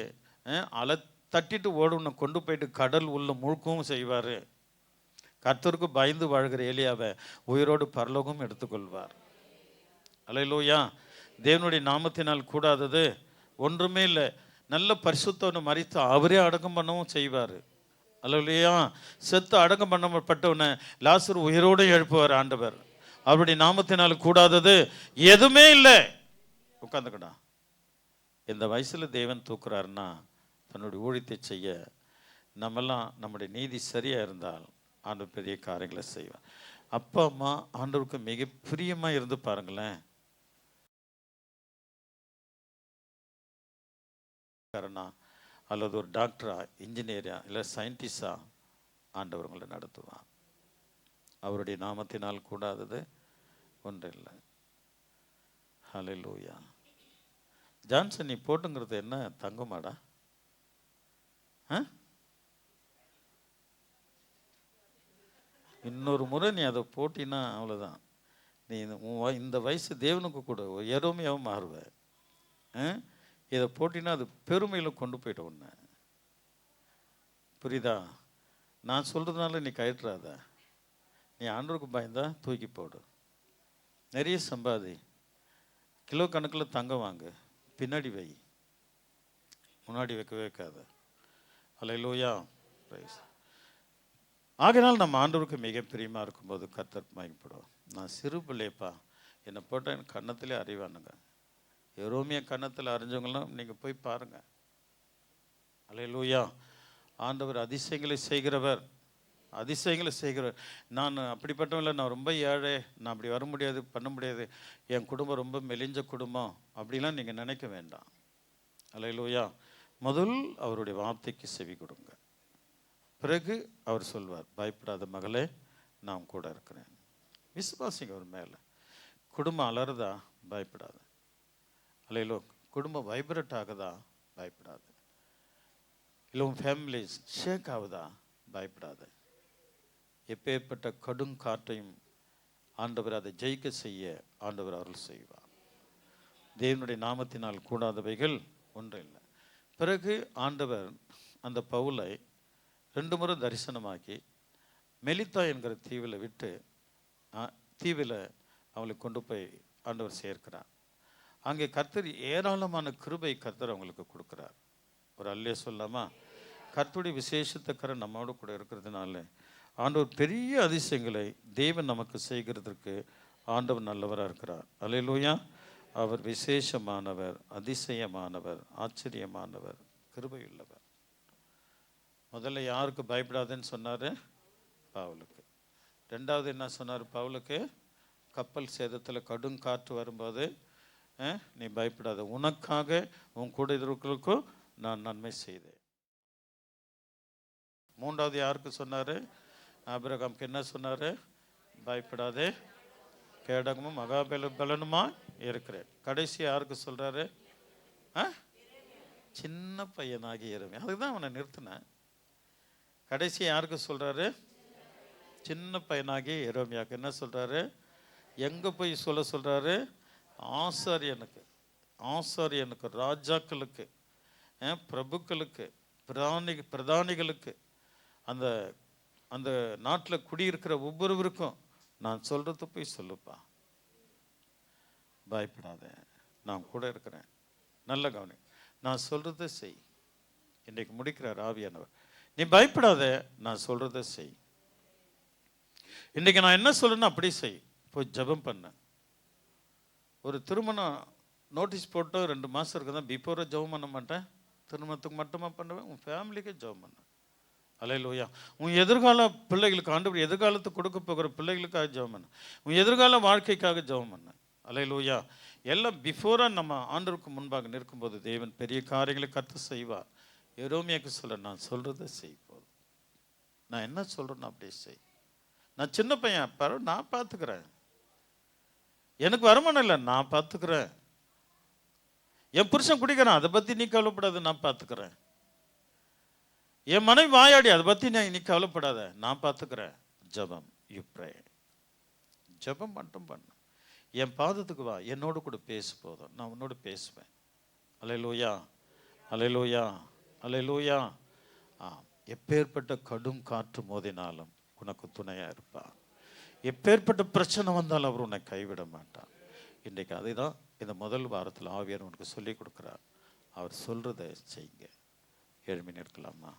அலை தட்டிட்டு ஓடுன்னு கொண்டு போயிட்டு கடல் உள்ள முழுக்கவும் செய்வார். கர்த்தருக்கு பயந்து வாழ்கிற ஏலியாவை உயிரோடு பரலோகம் எடுத்துக்கொள்வார். அல்லேலூயா. தேவனுடைய நாமத்தினால் கூடாதது ஒன்றுமே இல்லை. நல்ல பரிசுத்தவனை மறித்து அவரே அடக்கம் பண்ணவும் செய்வார். அல்லேலூயா. செத்து அடக்கம் பண்ணப்பட்டவனை லாசரு உயிரோடு எழுப்புவார் ஆண்டவர். அவருடைய நாமத்தினால் கூடாதது எதுவுமே இல்லை. உட்காந்துக்கடா. இந்த வயசில் தேவன் தூக்குறாருன்னா தன்னுடைய ஊழியத்தை செய்ய நம்மெல்லாம் நம்முடைய நீதி சரியாக இருந்தால் ஆண்டவர் பெரிய காரியங்களை செய்வார். அப்பா அம்மா ஆண்டவருக்கு மிக பிரியமாக இருந்து பாருங்களேன். அல்லது ஒரு டாக்டரா, இன்ஜினியரா, இல்லை சயின்டிஸ்டா ஆண்டவர்களை நடத்துவான். அவருடைய நாமத்தினால் கூடாதது ஒன்றில்லை. ஹல்லேலூயா. ஜான்சன், நீ போட்டுங்கிறது என்ன தங்கமாடா? இன்னொரு முறை நீ அதை போட்டினா அவ்வளோதான். நீ இந்த வயசு தேவனுக்கு கூட எருமையாகவும் மாறுவ. இதை போட்டினா அது பெருமையில் கொண்டு போயிட்ட ஒன்று. புரியுதா? நான் சொல்கிறதுனால நீ கழட்டுறாத. நீ ஆண்டவருக்கு பயந்தா தூக்கி போடு. நிறைய சம்பாதி, கிலோ கணக்கில் தங்கம் வாங்கு, பின்னாடி வை, முன்னாடி வைக்கவே வைக்காத. அல்லேலூயா. ஆகையினால் நம்ம ஆண்டவருக்கு மிக பிரியமாக இருக்கும்போது கர்த்தர் மகிமைப்படுவோம். நான் சிறு பிள்ளைப்பா, என்னை போட்டால் என் கன்னத்திலே அறிவானுங்க. எரோமிய கன்னத்தில் அறிஞ்சவங்களாம் நீங்கள் போய் பாருங்கள். அல்லேலூயா. ஆண்டவர் அதிசயங்களை செய்கிறவர், அதிசயங்களை செய்கிறவர். நான் அப்படிப்பட்டவங்கள, நான் ரொம்ப ஏழை, நான் அப்படி வர முடியாது, பண்ண முடியாது, என் குடும்பம் ரொம்ப மெலிஞ்ச குடும்பம் அப்படிலாம் நீங்கள் நினைக்க வேண்டாம். அல்லேலூயா. முதல் அவருடைய வார்த்தைக்கு செவி கொடுங்க. பிறகு அவர் சொல்வார், பயப்படாத மகளே, நான் கூட இருக்கிறேன். விசுவாசிங்க அவர் மேலே. குடும்பம் அலறுதா? பயப்படாத. அல்லேலோ. குடும்பம் வைப்ரேட் ஆகுதா? பயப்படாது. இல்லை உன் ஃபேமிலி ஷேக் ஆகுதா? பயப்படாது. எப்பேற்பட்ட கடும் காற்றையும் ஆண்டவர் அதை ஜெயிக்க செய்ய ஆண்டவர் அருள் செய்வார். தேவனுடைய நாமத்தினால் கூடாதவைகள் ஒன்றும் இல்லை. பிறகு ஆண்டவர் அந்த பவுலை 2 முறை தரிசனமாக்கி மெலித்தா என்கிற தீவில் விட்டு தீவில் அவங்களை கொண்டு போய் ஆண்டவர் சேர்க்கிறார். அங்கே கர்த்தர் ஏராளமான கிருபை கர்த்தர் அவங்களுக்கு கொடுக்குறார். ஒரு அல்லே சொல்லாமா? கர்த்தருடைய விசேஷத்தக்கரை நம்மோடு கூட இருக்கிறதுனால ஆண்டவர் பெரிய அதிசயங்களை தேவன் நமக்கு செய்கிறதுக்கு ஆண்டவர் நல்லவராக இருக்கிறார். அல்லேலூயா. அவர் விசேஷமானவர், அதிசயமானவர், ஆச்சரியமானவர், கிருபையுள்ளவர். முதல்ல யாருக்கு பயப்படாதுன்னு சொன்னார்? பவுலுக்கு. 2வது என்ன சொன்னார் பவுலுக்கு? கப்பல் சேதத்தில் கடும் காற்று வரும்போது நீ பயப்படாத, உனக்காக உன் கூட இருக்கிறவர்களுக்கும் நான் நன்மை செய்தேன். 3வது யாருக்கு சொன்னார்? ஆபிரகாமுக்கு என்ன சொன்னார்? பயப்படாதே, கேடகமும் மகாபலனுமா இருக்கிறேன். கடைசி யாருக்கு சொல்றாரு? சின்ன பையனாகி எருமையா. அதுதான் அவனை நிறுத்தினேன். கடைசி யாருக்கு சொல்றாரு? சின்ன பையனாகி எரேமியாவுக்கு என்ன சொல்றாரு? எங்க போய் சொல்றாரு? ஆசாரியனுக்கு, ராஜாக்களுக்கு, பிரபுக்களுக்கு, பிரதானிகளுக்கு, அந்த அந்த நாட்டில் குடியிருக்கிற ஒவ்வொருவருக்கும் நான் சொல்றது போய் சொல்லுப்பா. பயப்படாத, நான் கூட இருக்கிறேன். நல்ல கவனி, நான் சொல்றதை செய். இன்றைக்கு முடிக்கிறார் ஆவியானவர். நீ பயப்படாத, நான் சொல்றதை செய். இன்றைக்கு நான் என்ன சொல்லணும் அப்படி செய். போய் ஜெபம் பண்ண. ஒரு திருமணம் நோட்டீஸ் போட்டு 2 மாதம் இருக்குதான். பிஃபோராக ஜெபம் பண்ண மாட்டேன். திருமணத்துக்கு மட்டுமா பண்ணுவேன். உன் ஃபேமிலிக்கே ஜெபம் பண்ண. அல்லேலூயா. உன் எதிர்கால பிள்ளைகளுக்கு, ஆண்டவர் எதிர்காலத்துக்கு கொடுக்க போகிற பிள்ளைகளுக்காக ஜெபம் பண்ண. உன் எதிர்கால வாழ்க்கைக்காக ஜெபம் பண்ண. அல்லேலூயா. எல்லாம் பிஃபோராக நம்ம ஆண்டவருக்கு முன்பாக நிற்கும்போது தேவன் பெரிய காரியங்களை கர்த்தர் செய்வார். எரேமியாவுக்கு சொல்ல, நான் சொல்றதை செய். போதும், நான் என்ன சொல்றேன்னு அப்படியே செய். நான் சின்ன பையன், பரவாயில்ல, நான் பார்த்துக்கிறேன். எனக்கு வருமானம் இல்லை, நான் பார்த்துக்கிறேன். என் புருஷன் குடிக்கிறான், அதை பற்றி நீ கவலைப்படாத, நான் பார்த்துக்கிறேன். என் மனைவி வாயாடி, அதை பற்றி நீ கவலைப்படாத, நான் பார்த்துக்கிறேன். ஜெபம், யூ ப்ரே. ஜெபம் மட்டும் பண்ண. என் பாதத்துக்கு வா, என்னோடு கூட பேசு. போதும், நான் உன்னோடு பேசுவேன். அல்லேலூயா, அல்லேலூயா, அல்லேலூயா. எப்பேற்பட்ட கடும் காற்று மோதினாலும் உனக்கு துணையா இருப்பார். எப்பேற்பட்ட பிரச்சனை வந்தாலும் அவர் உன்னை கைவிட மாட்டார். இன்றைக்கு அதை தான் இந்த முதல் வாரத்தில் ஆவியார் உனக்கு சொல்லி கொடுக்குறார். அவர் சொல்றதை செய்யுங்க. எழுப்பி நிற்கலாமா?